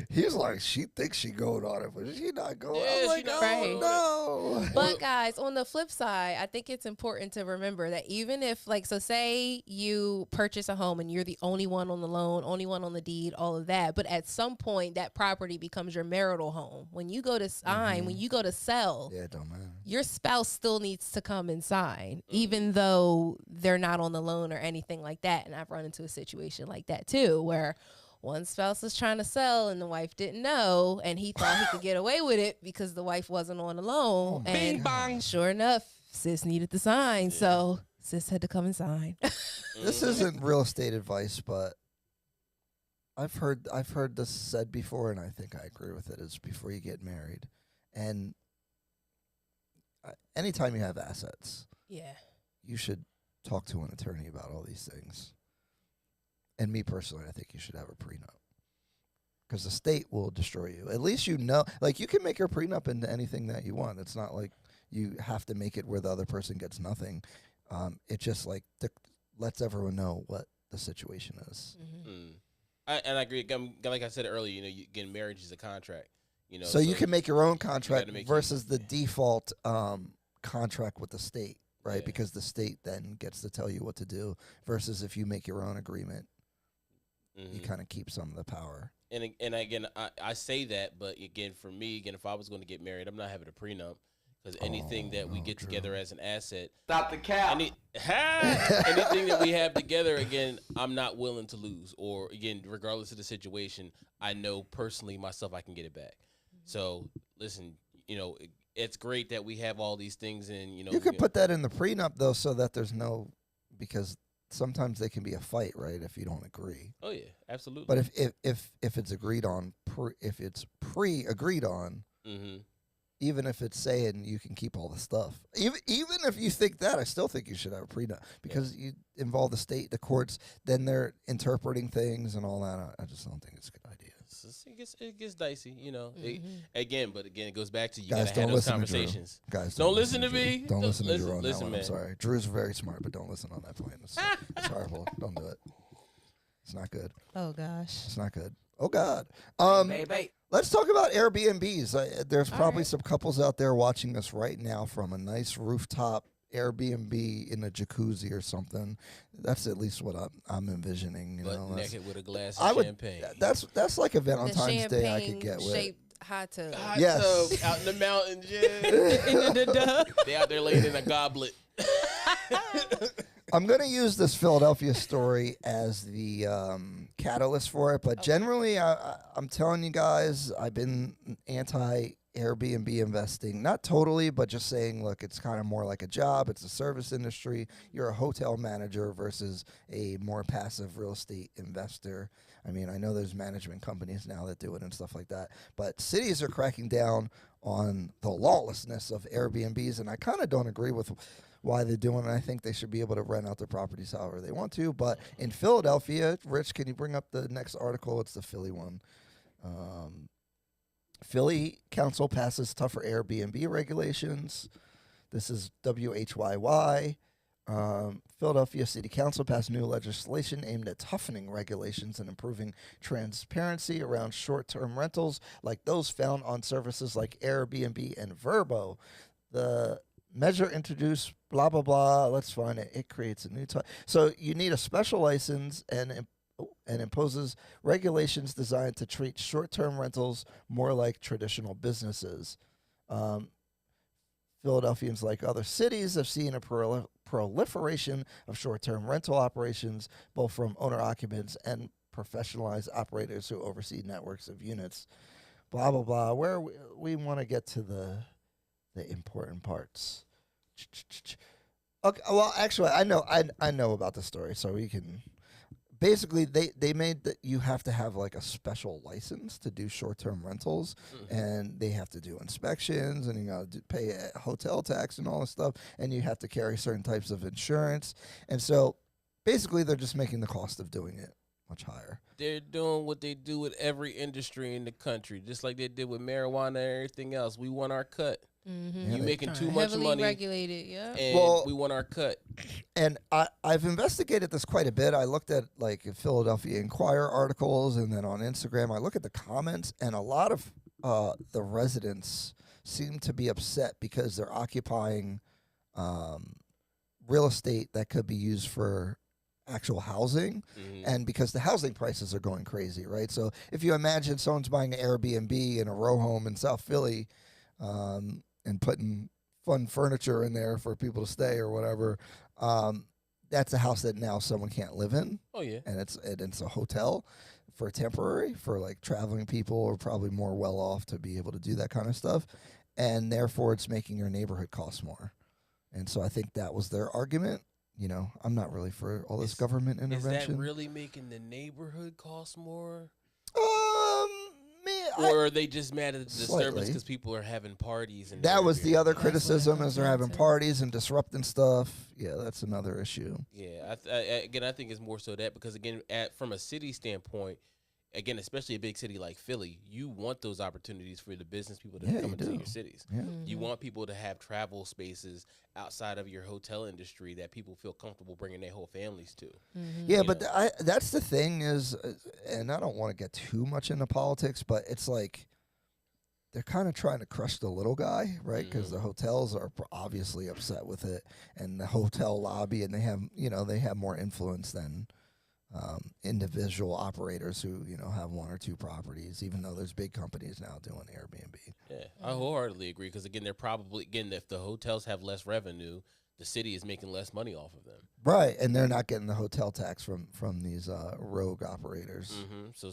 He's like, she thinks she going on it, but she not going. Yeah, I'm like, she not. Right. no. But guys, on the flip side, I think it's important to remember that even if, like, so say you purchase a home and you're the only one on the loan, only one on the deed, all of that, but at some point that property becomes your marital home. When you go to sign, when you go to sell, Yeah, it don't matter. your spouse still needs to come and sign, even though they're not on the loan or anything like that. And I've run into a situation like that too, where one spouse was trying to sell and the wife didn't know, and he thought he could get away with it because the wife wasn't on the loan. And bang, sure enough, sis needed to sign, so sis had to come and sign. This isn't real estate advice, but I've heard this said before, and I think I agree with it. Is before you get married, and anytime you have assets, Yeah. you should talk to an attorney about all these things. And me personally, I think you should have a prenup, because the state will destroy you. At least you know, like, you can make your prenup into anything that you want. It's not like you have to make it where the other person gets nothing. It just like lets everyone know what the situation is. Mm-hmm. And I agree. Like I said earlier, you know, getting marriage is a contract. You know, so you can make your own contract make versus the default contract with the state, right? Yeah. Because the state then gets to tell you what to do. Versus if you make your own agreement. You kind of keep some of the power. And again, I say that, but again, for me, if I was going to get married, I'm not having a prenup, because anything that we get together as an asset, Stop the cap. anything that we have together, again, I'm not willing to lose. Or again, regardless of the situation, I know personally myself I can get it back. So listen, you know, it's great that we have all these things, and you know, you could put that in the prenup though, so that there's no, because sometimes they can be a fight, right? If you don't agree. Oh yeah, absolutely. But if it's agreed on, if it's pre-agreed on, even if it's saying you can keep all the stuff, even if you think that, I still think you should have a prenup, because you involve the state, the courts, then they're interpreting things and all that. I just don't think it's a good idea. It gets dicey, you know. Again, it goes back to you Guys, gotta have those conversations. Guys, don't listen to me. Don't listen to Drew on that one. man. I'm sorry. Drew's very smart, but don't listen on that point. It's horrible. Don't do it. It's not good. Oh gosh. It's not good. Oh God. Baby. Let's talk about Airbnbs. There's probably some couples out there watching us right now from a nice rooftop Airbnb in a jacuzzi or something. That's at least what I'm envisioning. You know, naked with a glass of champagne. That's like a Valentine's Day I could get with. Shaped hot tub. Yes. Tub out in the mountains. Yeah. They out there laying in a goblet. I'm going to use this Philadelphia story as the catalyst for it, but generally, I'm telling you guys, I've been anti-Airbnb investing. Not totally, but just saying, look, it's kind of more like a job. It's a service industry. You're a hotel manager versus a more passive real estate investor. I mean, I know there's management companies now that do it and stuff like that, but cities are cracking down on the lawlessness of Airbnbs, and I kind of don't agree with why they're doing it. I think they should be able to rent out their properties however they want to. But in Philadelphia, Rich, can you bring up the next article? It's the Philly one. Philly Council passes tougher Airbnb regulations. This is WHYY. Philadelphia City Council passed new legislation aimed at toughening regulations and improving transparency around short-term rentals like those found on services like Airbnb and Vrbo. The measure introduced blah, blah, blah. Let's find it. It creates a new type. So you need a special license and imposes regulations designed to treat short-term rentals more like traditional businesses. Philadelphians, like other cities, have seen a proliferation of short-term rental operations, both from owner-occupants and professionalized operators who oversee networks of units. Blah, blah, blah. Where we want to get to the important parts. Okay, well, actually, I know about the story, so we can. Basically, they made that you have to have like a special license to do short-term rentals, and they have to do inspections, and you got to pay a hotel tax and all this stuff, and you have to carry certain types of insurance, and so basically they're just making the cost of doing it much higher. They're doing what they do with every industry in the country, just like they did with marijuana and everything else. We want our cut. Mm-hmm. You making too much heavily money, regulated, yeah. and we want our cut. And I've investigated this quite a bit. I looked at like Philadelphia Inquirer articles, and then on Instagram, I look at the comments, and a lot of the residents seem to be upset because they're occupying real estate that could be used for actual housing, and because the housing prices are going crazy, right? So if you imagine someone's buying an Airbnb in a row home in South Philly, and putting fun furniture in there for people to stay or whatever, that's a house that now someone can't live in. Oh yeah, and it's a hotel for temporary for like traveling people or probably more well off to be able to do that kind of stuff, and therefore it's making your neighborhood cost more. And so I think that was their argument. You know, I'm not really for all this government intervention. Is that really making the neighborhood cost more? Or are they just mad at the disturbance because people are having parties? And that was the other That's criticism, what is they're having parties and disrupting stuff. Yeah, that's another issue. Yeah, I think it's more so that because, again, from a city standpoint, again, especially a big city like Philly, you want those opportunities for the business people to come into your cities. Yeah. You want people to have travel spaces outside of your hotel industry that people feel comfortable bringing their whole families to. Yeah, but that's the thing is, and I don't want to get too much into politics, but it's like they're kind of trying to crush the little guy, right? Because the hotels are obviously upset with it, and the hotel lobby, and they have more influence than individual operators who have one or two properties, even though there's big companies now doing Airbnb. Yeah, I wholeheartedly agree because again, if the hotels have less revenue, the city is making less money off of them. Right, and they're not getting the hotel tax from these rogue operators. So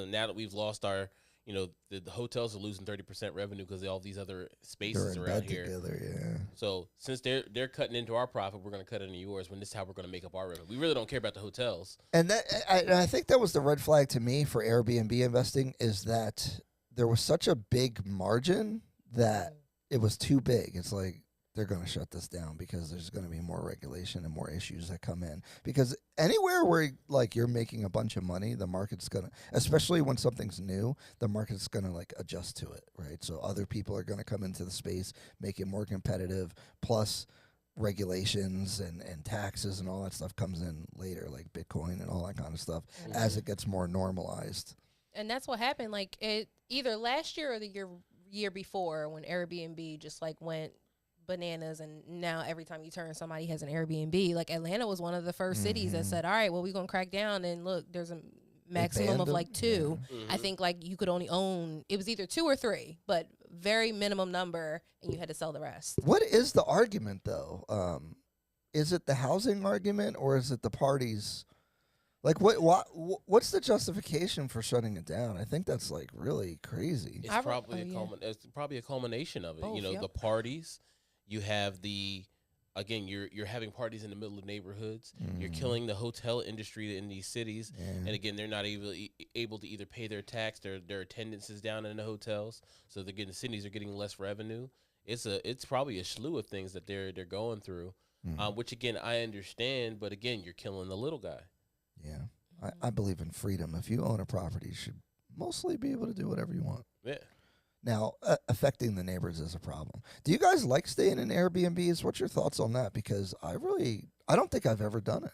now that we've lost our, the hotels are losing 30% revenue because all these other spaces They're in around bed here. together, yeah. So since they're cutting into our profit, we're going to cut into yours. When this is how we're going to make up our revenue. We really don't care about the hotels. And I think that was the red flag to me for Airbnb investing, is that there was such a big margin that it was too big. It's like they're going to shut this down because there's going to be more regulation and more issues that come in. Because anywhere where like you're making a bunch of money, the market's going to, especially when something's new, the market's going to like adjust to it, right? So other people are going to come into the space, make it more competitive, plus regulations and taxes and all that stuff comes in later, like Bitcoin and all that kind of stuff, as it gets more normalized. And that's what happened. Like it either last year or the year before, when Airbnb just like went bananas, and now every time you turn, somebody has an Airbnb. Like Atlanta was one of the first cities that said, all right, well, we're gonna crack down, and look, there's a maximum of like 2. I think like you could only own, it was either 2 or 3, but very minimum number, and you had to sell the rest. What is the argument though? Is it the housing argument, or is it the parties? Like what's the justification for shutting it down? I think that's like really crazy. It's probably a culmination of it. Both, The parties. You have you're having parties in the middle of neighborhoods. You're killing the hotel industry in these cities. And again, they're not able to either pay their tax. Their attendance is down in the hotels. So the cities are getting less revenue. It's probably a slew of things that they're going through. which again I understand, but again you're killing the little guy. Yeah, I believe in freedom. If you own a property, you should mostly be able to do whatever you want. Yeah. Now, affecting the neighbors is a problem. Do you guys like staying in Airbnbs? What's your thoughts on that? Because I don't think I've ever done it.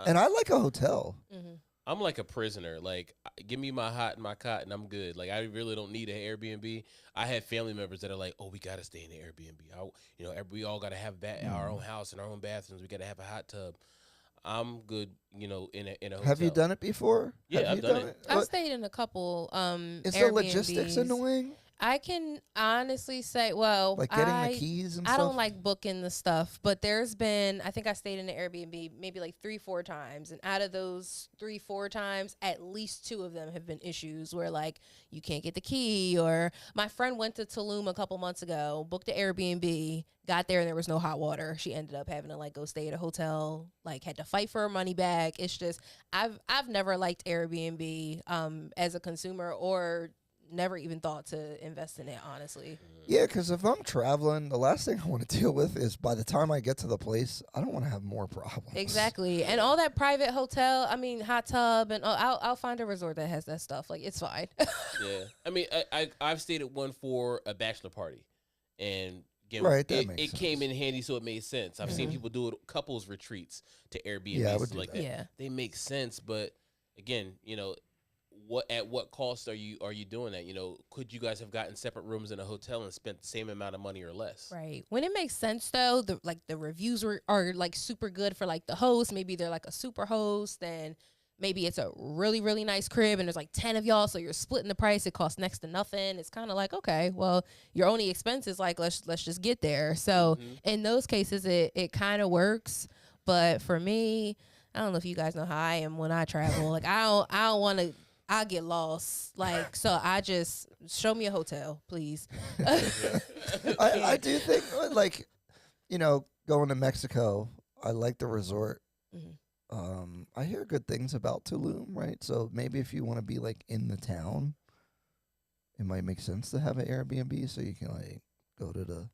And I like a hotel. Mm-hmm. I'm like a prisoner. Like, give me my hot and my cot, and I'm good. Like, I really don't need an Airbnb. I have family members that are like, "Oh, we gotta stay in the Airbnb. We all gotta have our own house and our own bathrooms. We gotta have a hot tub." I'm good, in a hotel. Have you done it before? Yeah, Have I've you done it. I've stayed in a couple Is the logistics Airbnbs. annoying? I can honestly say, well, Like getting the keys and I stuff? don't like booking the stuff, but there's been, I think I stayed in the Airbnb maybe like 3-4 times. And out of those 3-4 times, at least 2 of them have been issues where like you can't get the key. Or my friend went to Tulum a couple months ago, booked the Airbnb, got there and there was no hot water. She ended up having to like go stay at a hotel, like had to fight for her money back. It's just, I've never liked Airbnb as a consumer, or never even thought to invest in it, honestly. Yeah, because if I'm traveling, the last thing I want to deal with is by the time I get to the place, I don't want to have more problems. Exactly. And all that private hot tub, and I'll find a resort that has that stuff. Like, it's fine. Yeah. I mean, I've stayed at one for a bachelor party. And again, Right, that it makes sense. came in handy, so it made sense. I've seen people do it, couples retreats to Airbnb. Yeah, I would do like that. that. Yeah. They make sense, but again, at what cost are you doing that? Could you guys have gotten separate rooms in a hotel and spent the same amount of money or less? Right. When it makes sense, though, the reviews are like super good for like the host. Maybe they're like a super host, and maybe it's a really, really nice crib and there's like 10 of y'all, so you're splitting the price. It costs next to nothing. It's kind of like, okay, well, your only expense is like, let's just get there. So in those cases, it kind of works. But for me, I don't know if you guys know how I am when I travel. Like, I don't want to. I get lost. Like, so I just show me a hotel, please. I do think, like, going to Mexico, I like the resort. I hear good things about Tulum, right? So maybe if you want to be like in the town, it might make sense to have an Airbnb so you can like go to the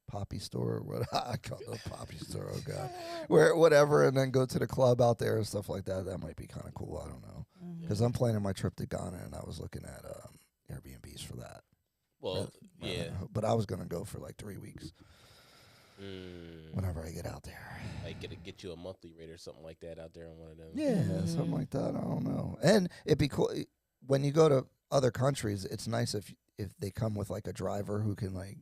poppy store or what I call it the poppy store, oh god, whatever, and then go to the club out there and stuff like that. That might be kind of cool. I don't know, because I'm planning my trip to Ghana and I was looking at Airbnbs for that. Well, yeah, but I was gonna go for like 3 weeks. Whenever I get out there, like get you a monthly rate or something like that out there on one of them. yeah, something like that. I don't know, and it'd be cool when you go to other countries. It's nice if they come with like a driver who can like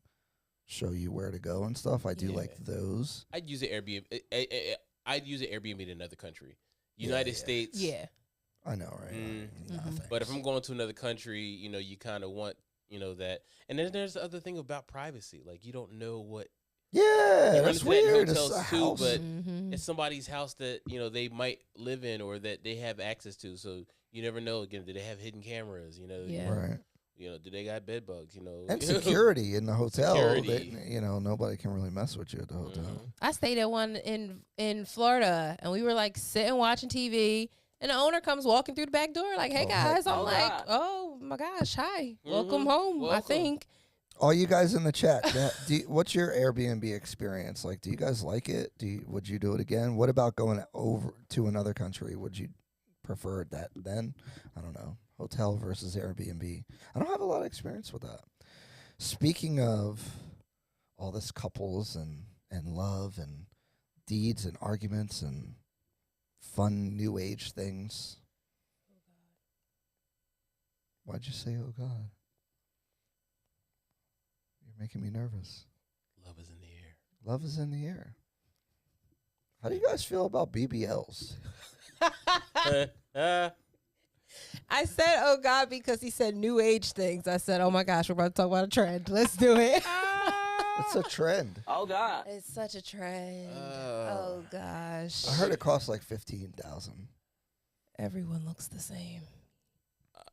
show you where to go and stuff. I do like those. I'd use an Airbnb. I'd use an Airbnb in another country, United States. Yeah, I know, right? Nah, But if I'm going to another country, you kind of want that. And then there's the other thing about privacy. Like, you don't know what. Yeah, that's weird. Hotels It's a too, house. but it's somebody's house that they might live in or that they have access to. So you never know. Again, do they have hidden cameras? Yeah. Right. Do they got bed bugs? And security in the hotel. Security. Nobody can really mess with you at the hotel. I stayed at one in Florida, and we were like sitting watching TV, and the owner comes walking through the back door, like, "Hey guys," I'm like, "Oh my gosh, hi, welcome home." I think. All you guys in the chat, what's your Airbnb experience like? Do you guys like it? Would you do it again? What about going over to another country? Would you prefer that then? I don't know. Hotel versus Airbnb. I don't have a lot of experience with that. Speaking of all this couples and love and deeds and arguments and fun new age things. Why'd you say, oh God? You're making me nervous. Love is in the air. Love is in the air. How do you guys feel about BBLs? I said, "Oh God," because he said new age things. I said, "Oh my gosh, we're about to talk about a trend. Let's do it." It's a trend. Oh God, it's such a trend. Oh gosh, I heard it costs like $15,000. Everyone looks the same.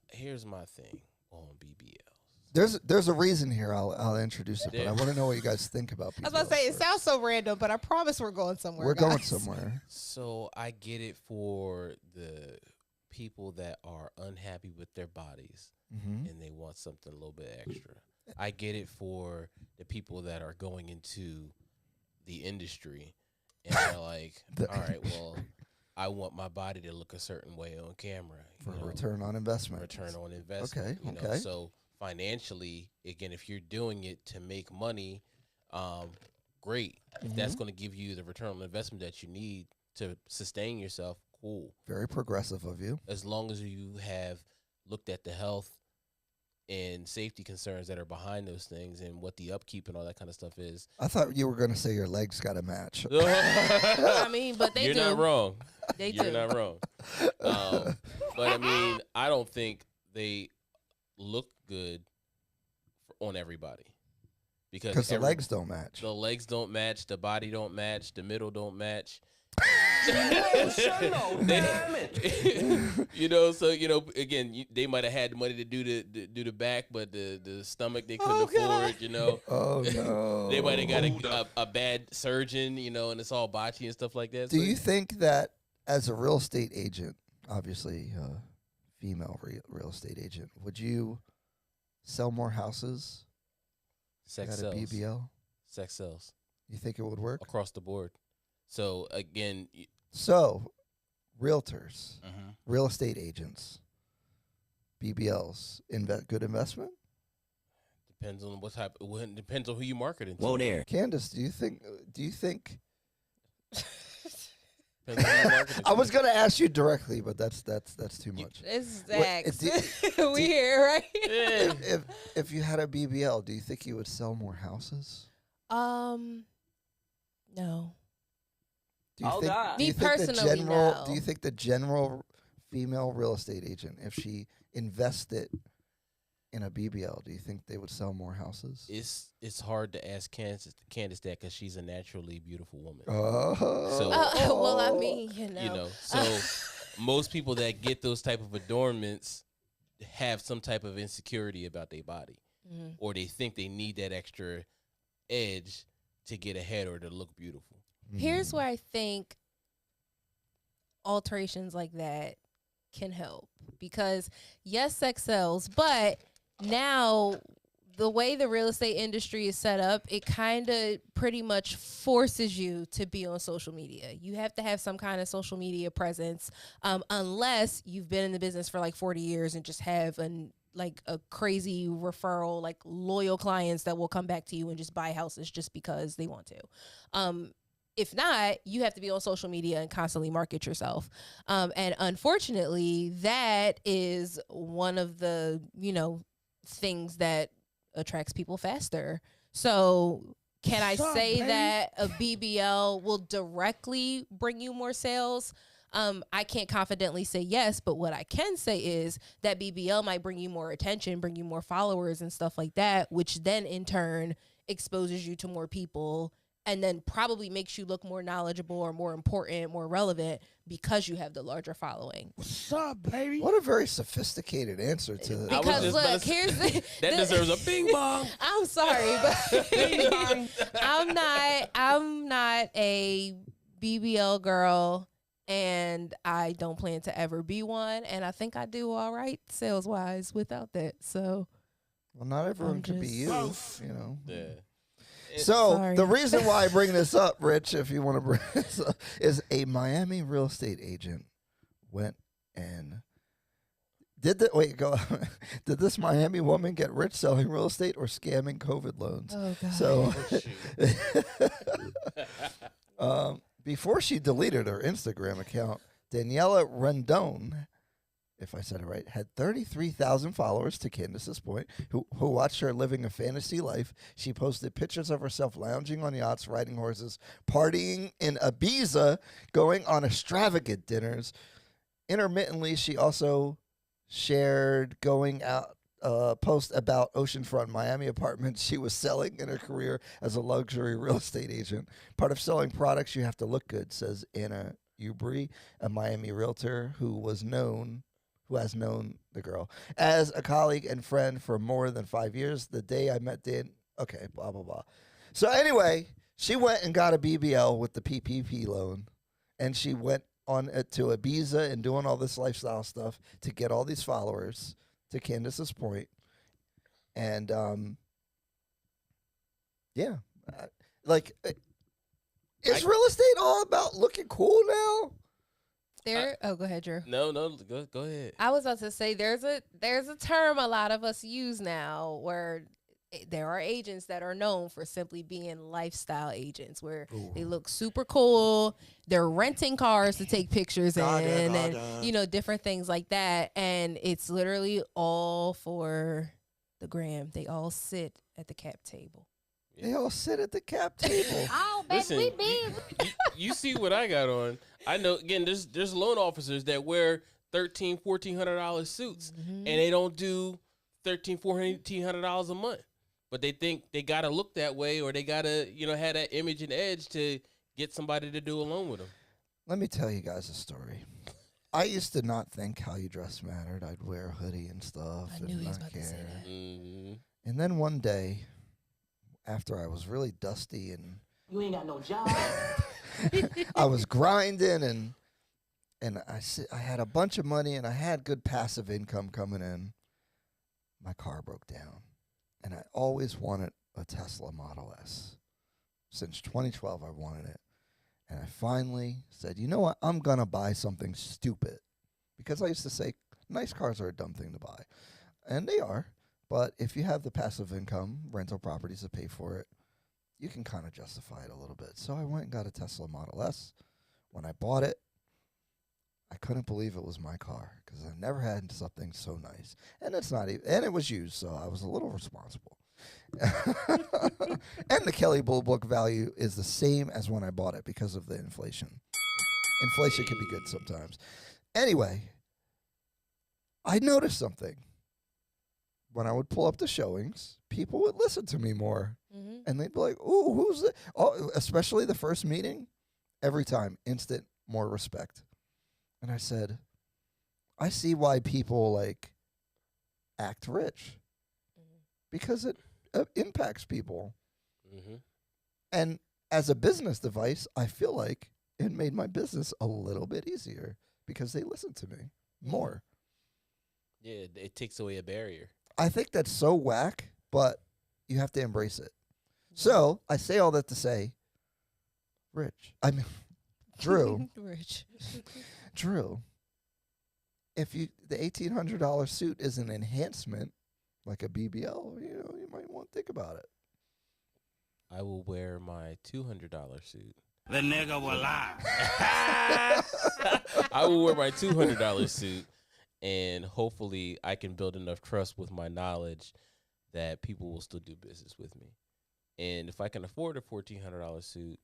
Here's my thing on BBLs. There's a reason here. I'll introduce it, but I want to know what you guys think about BBLs. I was about to say, it first. sounds so random, but I promise we're going somewhere. We're going guys. somewhere. So I get it for the people that are unhappy with their bodies and they want something a little bit extra. I get it for the people that are going into the industry and they're like, all right, well, I want my body to look a certain way on camera. For return on investment. Return on investment. Okay. So financially, again, if you're doing it to make money, great. If that's going to give you the return on investment that you need to sustain yourself, cool. Very progressive of you. As long as you have looked at the health and safety concerns that are behind those things and what the upkeep and all that kind of stuff is. I thought you were going to say your legs got to match. I mean, but they You're do. not wrong. You're not wrong. But I mean, I don't think they look good on everybody because the legs don't match. The legs don't match. The body don't match. The middle don't match. So again, they might have had the money to do the back, but the stomach they couldn't afford. Oh no. They might have got a bad surgeon, and it's all botchy and stuff like that. Do you think that as a real estate agent, obviously female real estate agent, would you sell more houses? Sex at sells. a BBL? Sex sells. You think it would work across the board? So again, realtors, real estate agents, BBLs, good investment? Depends on what type. Depends on who you marketing to. Whoa there, Candace. Do you think? Depends on who you marketing I was to. gonna ask you directly, but that's too much. It's What- Zach's. We here, right? If you had a BBL, do you think you would sell more houses? No. Do you Oh, think, God. do you Me think personally, no. Do you think the general female real estate agent, if she invested in a BBL, do you think they would sell more houses? It's hard to ask Candace that because she's a naturally beautiful woman. Oh. Well, I mean, So most people that get those type of adornments have some type of insecurity about their body, or they think they need that extra edge to get ahead or to look beautiful. Here's where I think alterations like that can help, because yes, sex sells, but now the way the real estate industry is set up, it kind of pretty much forces you to be on social media. You have to have some kind of social media presence, unless you've been in the business for like 40 years and just have a crazy referral, like loyal clients that will come back to you and just buy houses just because they want to. If not, you have to be on social media and constantly market yourself. And unfortunately, that is one of the, things that attracts people faster. So can I say that a BBL will directly bring you more sales? I can't confidently say yes, but what I can say is that BBL might bring you more attention, bring you more followers and stuff like that, which then in turn exposes you to more people and then probably makes you look more knowledgeable or more important, more relevant because you have the larger following. What's up, baby? What a very sophisticated answer to that. Because look, here's that deserves a bing bong. I'm sorry, but I'm not a BBL girl, and I don't plan to ever be one. And I think I do all right sales wise without that. So, well, not everyone could be you, Yeah. So Sorry. the reason why I bring this up, Rich, if you want to bring this up, is a Miami real estate agent went and did this Miami woman get rich selling real estate or scamming COVID loans? oh God. So before she deleted her Instagram account, Daniela Rendon, if I said it right, had 33,000 followers, to Candace's point, who watched her living a fantasy life. She posted pictures of herself lounging on yachts, riding horses, partying in Ibiza, going on extravagant dinners. Intermittently, she also shared going out post about oceanfront Miami apartments she was selling in her career as a luxury real estate agent. Part of selling products, you have to look good, says Anna Ubri, a Miami realtor who has known the girl as a colleague and friend for more than 5 years. The day I met Dan, okay, blah, blah, blah. So anyway, she went and got a BBL with the PPP loan, and she went on to Ibiza and doing all this lifestyle stuff to get all these followers, to Candace's point. And, Is real estate all about looking cool now? Go ahead, Drew. No, go ahead. I was about to say there's a term a lot of us use now where there are agents that are known for simply being lifestyle agents where they look super cool. They're renting cars to take pictures in and different things like that. And it's literally all for the gram. They all sit at the cap table. They all sit at the cap table. Oh, Listen, we big. you see what I got on. I know, again, there's loan officers that wear $1,400 suits, and they don't do $1,400 a month. But they think they got to look that way, or they got to, have that image and edge to get somebody to do a loan with them. Let me tell you guys a story. I used to not think how you dress mattered. I'd wear a hoodie and stuff. I and knew he was not about to say that. Mm-hmm. And then one day, after I was really dusty and you ain't got no job. I was grinding and I had a bunch of money and I had good passive income coming in. My car broke down, and I always wanted a Tesla Model S. Since 2012, I wanted it. And I finally said, you know what? I'm going to buy something stupid. Because I used to say, nice cars are a dumb thing to buy. And they are. But if you have the passive income, rental properties to pay for it, you can kind of justify it a little bit. So I went and got a Tesla Model S. When I bought it, I couldn't believe it was my car because I never had something so nice. And it's not even, and it was used, so I was a little responsible. And the Kelly Blue Book value is the same as when I bought it because of the inflation. Inflation can be good sometimes. Anyway, I noticed something. When I would pull up the showings, people would listen to me more. Mm-hmm. And they'd be like, ooh, who's that? Oh, especially the first meeting, every time, instant, more respect. And I said, I see why people, act rich. Because it impacts people. Mm-hmm. And as a business device, I feel like it made my business a little bit easier because they listen to me more. Yeah, it takes away a barrier. I think that's so whack, but you have to embrace it. So I say all that to say, Drew, Drew, if the $1,800 suit is an enhancement, like a BBL, you might want to think about it. I will wear my $200 suit. The nigga will lie. I will wear my $200 suit, and hopefully I can build enough trust with my knowledge that people will still do business with me. And if I can afford a $1,400 suit,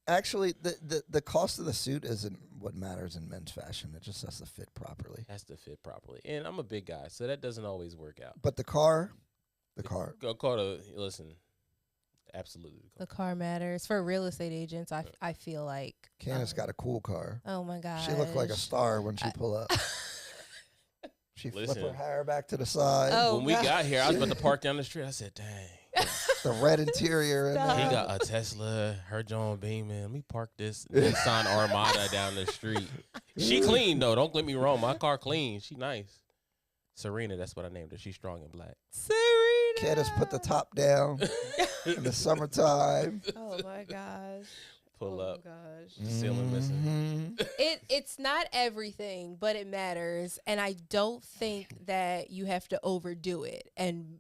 actually, the cost of the suit isn't what matters in men's fashion. It just has to fit properly. has to fit properly. And I'm a big guy, so that doesn't always work out. But the car. Listen, absolutely. The car matters for real estate agents. I feel like Candace got a cool car. Oh my god, She looked like a star when she pulled up. She flipped her Listen. hair back to the side. Oh, When we God. got here, I was about to park down the street. I said, dang. The red interior in Stop. there. He got a Tesla, her John Beaman. Let me park this Nissan Armada down the street. She clean, though. Don't get me wrong. My car clean. She nice. Serena, that's what I named her. She's strong and black. Serena. Candace put the top down in the summertime. Oh my gosh. Pull oh up. my gosh. The ceiling missing. It's not everything, but it matters, and I don't think that you have to overdo it and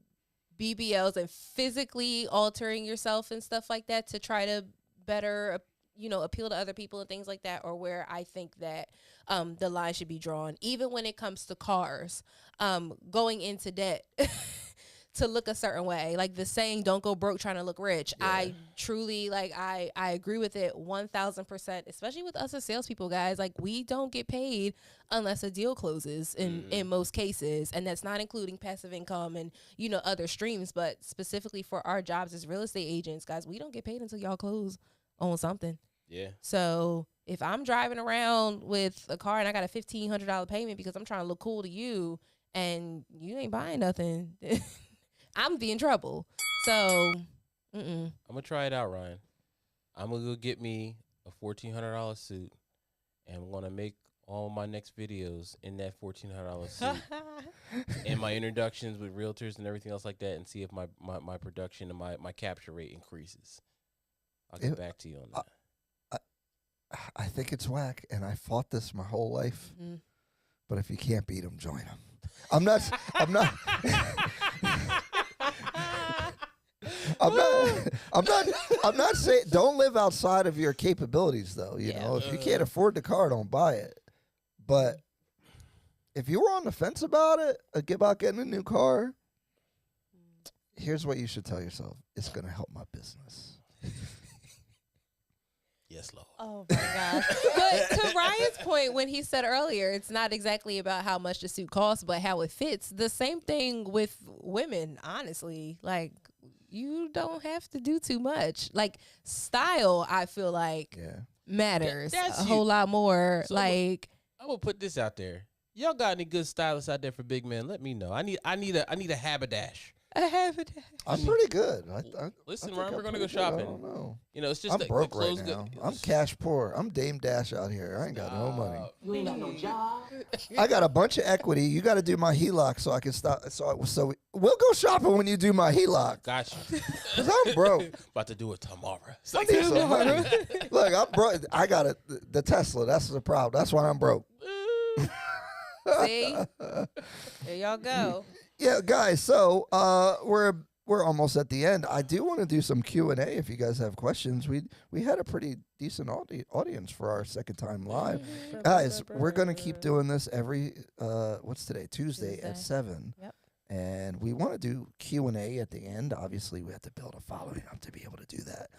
BBLs and physically altering yourself and stuff like that to try to better appeal to other people and things like that, or where I think that the line should be drawn, even when it comes to cars, going into debt to look a certain way. Like the saying, don't go broke trying to look rich. Yeah. I truly, I agree with it 1,000%, especially with us as salespeople, guys. Like, we don't get paid unless a deal closes in most cases. And that's not including passive income and, other streams. But specifically for our jobs as real estate agents, guys, we don't get paid until y'all close on something. Yeah. So if I'm driving around with a car and I got a $1,500 payment because I'm trying to look cool to you and you ain't buying nothing, I'm be in trouble. So, I'm going to try it out, Ryan. I'm going to go get me a $1,400 suit, and I'm going to make all my next videos in that $1,400 suit and my introductions with realtors and everything else like that, and see if my production and my capture rate increases. I'll get back to you on that. I think it's whack, and I fought this my whole life. Mm-hmm. But if you can't beat them, join them. I'm not. I'm not. I'm not saying don't live outside of your capabilities, though. You know, if you can't afford the car, don't buy it. But if you were on the fence about it, about getting a new car, here's what you should tell yourself: it's going to help my business. Yes, Lord. Oh my gosh. But to Ryan's point, when he said earlier, it's not exactly about how much the suit costs, but how it fits. The same thing with women, honestly. Like, you don't have to do too much. Like, style, I feel like, matters That's a whole lot more. So like, I'm gonna put this out there. Y'all got any good stylists out there for big men? Let me know. I need a haberdash. I have it. I'm pretty good. Listen, I think Ron, we're I'm gonna go pretty good. I shopping. don't know. You know, it's just I'm the broke right clothes now. good. I'm cash poor. I'm Dame Dash out here. I ain't got no money. You ain't got no job. I got a bunch of equity. You got to do my HELOC so I can stop. So we'll go shopping when you do my HELOC. Got you. Cause I'm broke. About to do it tomorrow. It's I like, need some money. Look, I'm broke. I got the Tesla. That's the problem. That's why I'm broke. See? There y'all go. Yeah, guys. So we're almost at the end. I do want to do some Q&A if you guys have questions. We had a pretty decent audience for our second time live. Guys, we're going to keep doing this every what's today? Tuesday at 7. Yep. And we want to do Q&A at the end. Obviously, we have to build a following up to be able to do that.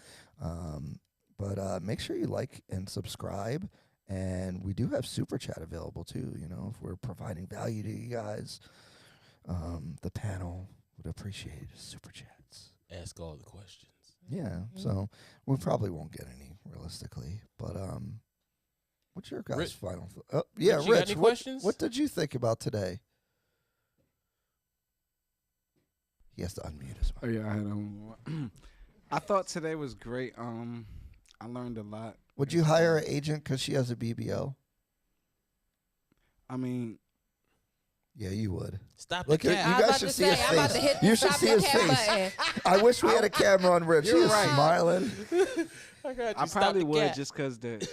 But make sure you like and subscribe. And we do have Super Chat available, too. You know, if we're providing value to you guys, the panel would appreciate Super Chats. ask all the questions. Yeah, so we probably won't get any, realistically. But what's your guys' final thought? Yeah, Rich, you got Rich, any questions? what did you think about today? He has to unmute his mic. Oh yeah, I had I thought today was great. I learned a lot. Would you hire an agent because she has a BBL? I mean, yeah, you would. Stop Look the at cat. you I was guys about should to see say, his I'm about to face. hit the You should stop see the his cat face. button. I wish we had a camera on Rich. He You're is right. smiling I got you. I Stop probably the would cat. just because the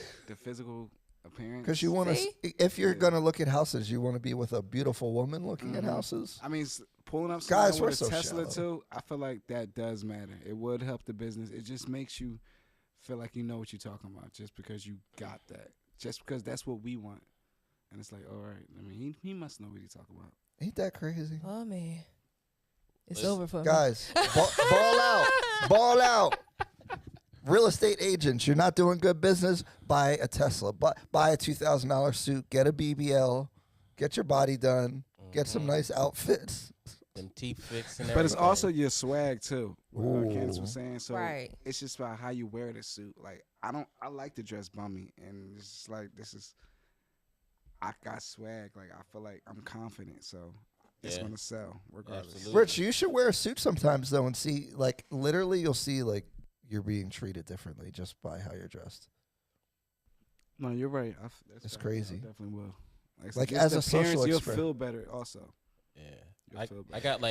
physical appearance. because you want to. See? If you're gonna look at houses, you want to be with a beautiful woman looking at houses. I mean, pulling up Guys, somebody we're with a so Tesla shallow. too. I feel like that does matter. It would help the business. It just makes you feel like you know what you're talking about, just because you got that. Just because that's what we want, and it's like, all right. I mean, he must know what he's talking about. Ain't that crazy? Oh, man. It's Listen, over for me. Guys, ball out. Ball out. Real estate agents, you're not doing good business, buy a Tesla. Buy a $2,000 suit. Get a BBL. Get your body done. Get some nice outfits. Them teeth fixed and But it's everything. also your swag too. What Candace was Ooh. saying. So Right. it's just about how you wear the suit. Like I like to dress bummy, and it's just like I got swag. Like I feel like I'm confident, so it's Yeah. gonna sell regardless. Absolutely. Rich, you should wear a suit sometimes, though, and see, like, literally, you'll see, like, you're being treated differently just by how you're dressed. No, you're right. It's facts. crazy. I definitely will. Like, just as the a social appearance, you'll exper- feel better also. Yeah. You'll feel I got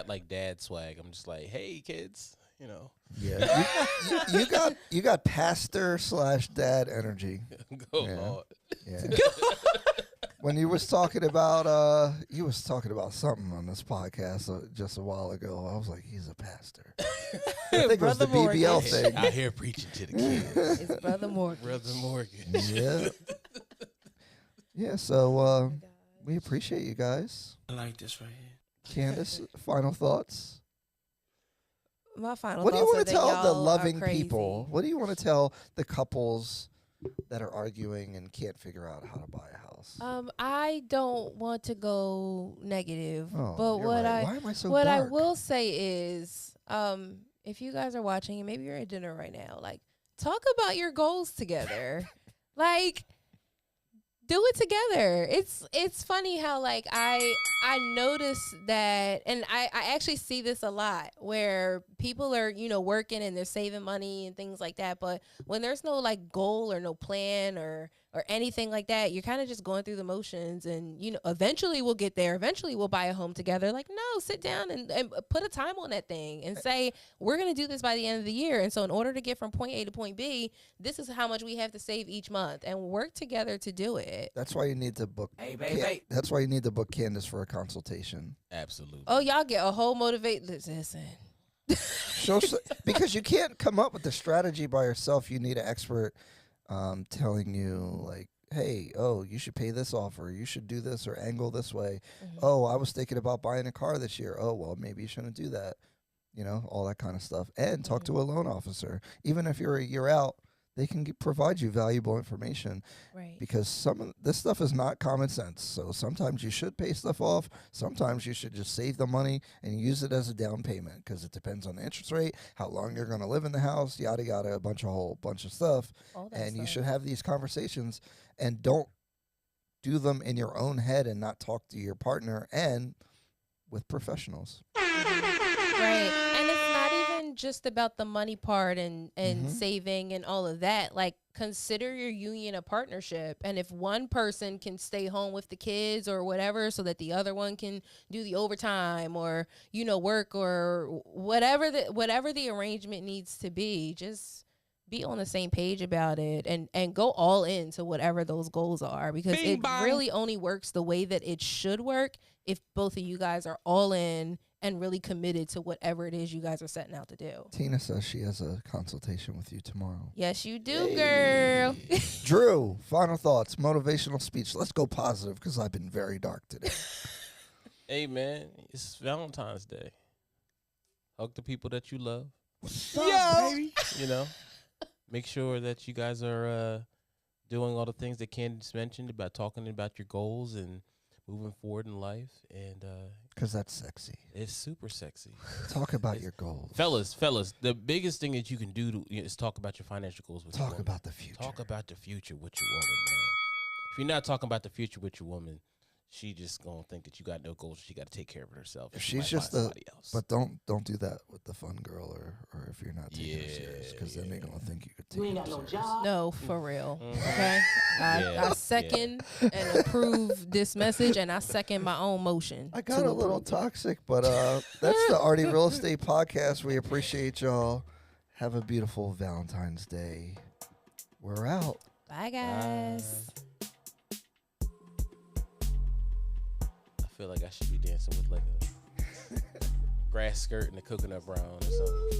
like dad swag. I'm just like, hey kids, you know, Yeah. you got pastor/dad energy. go Yeah. Lord. Yeah. When you was talking about something on this podcast just a while ago, I was like, he's a pastor. I think it was the Brother Morgan. BBL thing. Out here preaching to the kids. It's Brother Morgan. Brother Morgan. Yeah. Yeah, so we appreciate you guys. I like this right here. Candace, final thoughts? My final What do you thoughts want are to that tell the y'all are loving crazy. people? What do you want to tell the couples that are arguing and can't figure out how to buy a house? I don't want to go negative, Oh, but you're what right. Why am I so what I dark? will say is, if you guys are watching and maybe you're at dinner right now, like, talk about your goals together. Like, do it together. It's funny how, like, I notice that, and I actually see this a lot where people are, working and they're saving money and things like that, but when there's no, like, goal or no plan or or anything like that. You're kind of just going through the motions, and eventually we'll get there. Eventually we'll buy a home together. Like, no, sit down and put a time on that thing and say, we're going to do this by the end of the year. And so in order to get from point A to point B, this is how much we have to save each month, and work together to do it. That's why you need to book. Hey, baby. That's why you need to book Candace for a consultation. Absolutely. Oh, y'all get a whole listen. Because you can't come up with the strategy by yourself. You need an expert telling you, like, hey, oh, you should pay this off, or you should do this, or angle this way. Mhm. Oh, I was thinking about buying a car this year. Oh, well, maybe you shouldn't do that. All that kind of stuff. And talk to a loan officer. Even if you're a year out, they can provide you valuable information, Right. because some of this stuff is not common sense. So sometimes you should pay stuff off. Sometimes you should just save the money and use it as a down payment, because it depends on the interest rate, how long you're going to live in the house, yada yada, a whole bunch of stuff. All that And you stuff. should have these conversations, and don't do them in your own head, and not talk to your partner and with professionals. Right. And it's not even just about the money part and Mhm. saving and all of that. Like, consider your union a partnership. And if one person can stay home with the kids or whatever, so that the other one can do the overtime or, work or whatever the arrangement needs to be, just be on the same page about it and go all in to whatever those goals are, because Bing it bong. really only works the way that it should work if both of you guys are all in and really committed to whatever it is you guys are setting out to do. Tina says she has a consultation with you tomorrow. Yes, you do, girl. Drew, final thoughts, motivational speech. Let's go positive, because I've been very dark today. Hey, man, it's Valentine's Day. Hug the people that you love. What's up, baby? Make sure that you guys are doing all the things that Candace mentioned about talking about your goals and moving forward in life. And Because that's sexy. it's super sexy. Talk about your goals. Fellas, the biggest thing that you can do is talk about your financial goals with your Talk woman. about the future. Talk about the future with your woman, man. If you're not talking about the future with your woman, she just gonna think that you got no goals. She got to take care of it herself. If She she's might just find somebody else. But don't do that with the fun girl, or if you're not taking her serious, because then they're Yeah. gonna think you could take You ain't her got no serious. job. No, for real. Mhm. Okay? Yeah, I second and approve this message, and I second my own motion. I got to a little approve it. toxic, but that's the Ardhi Real Estate Podcast. We appreciate y'all. Have a beautiful Valentine's Day. We're out. Bye, guys. I feel like I should be dancing with like a grass skirt and a coconut brown or something.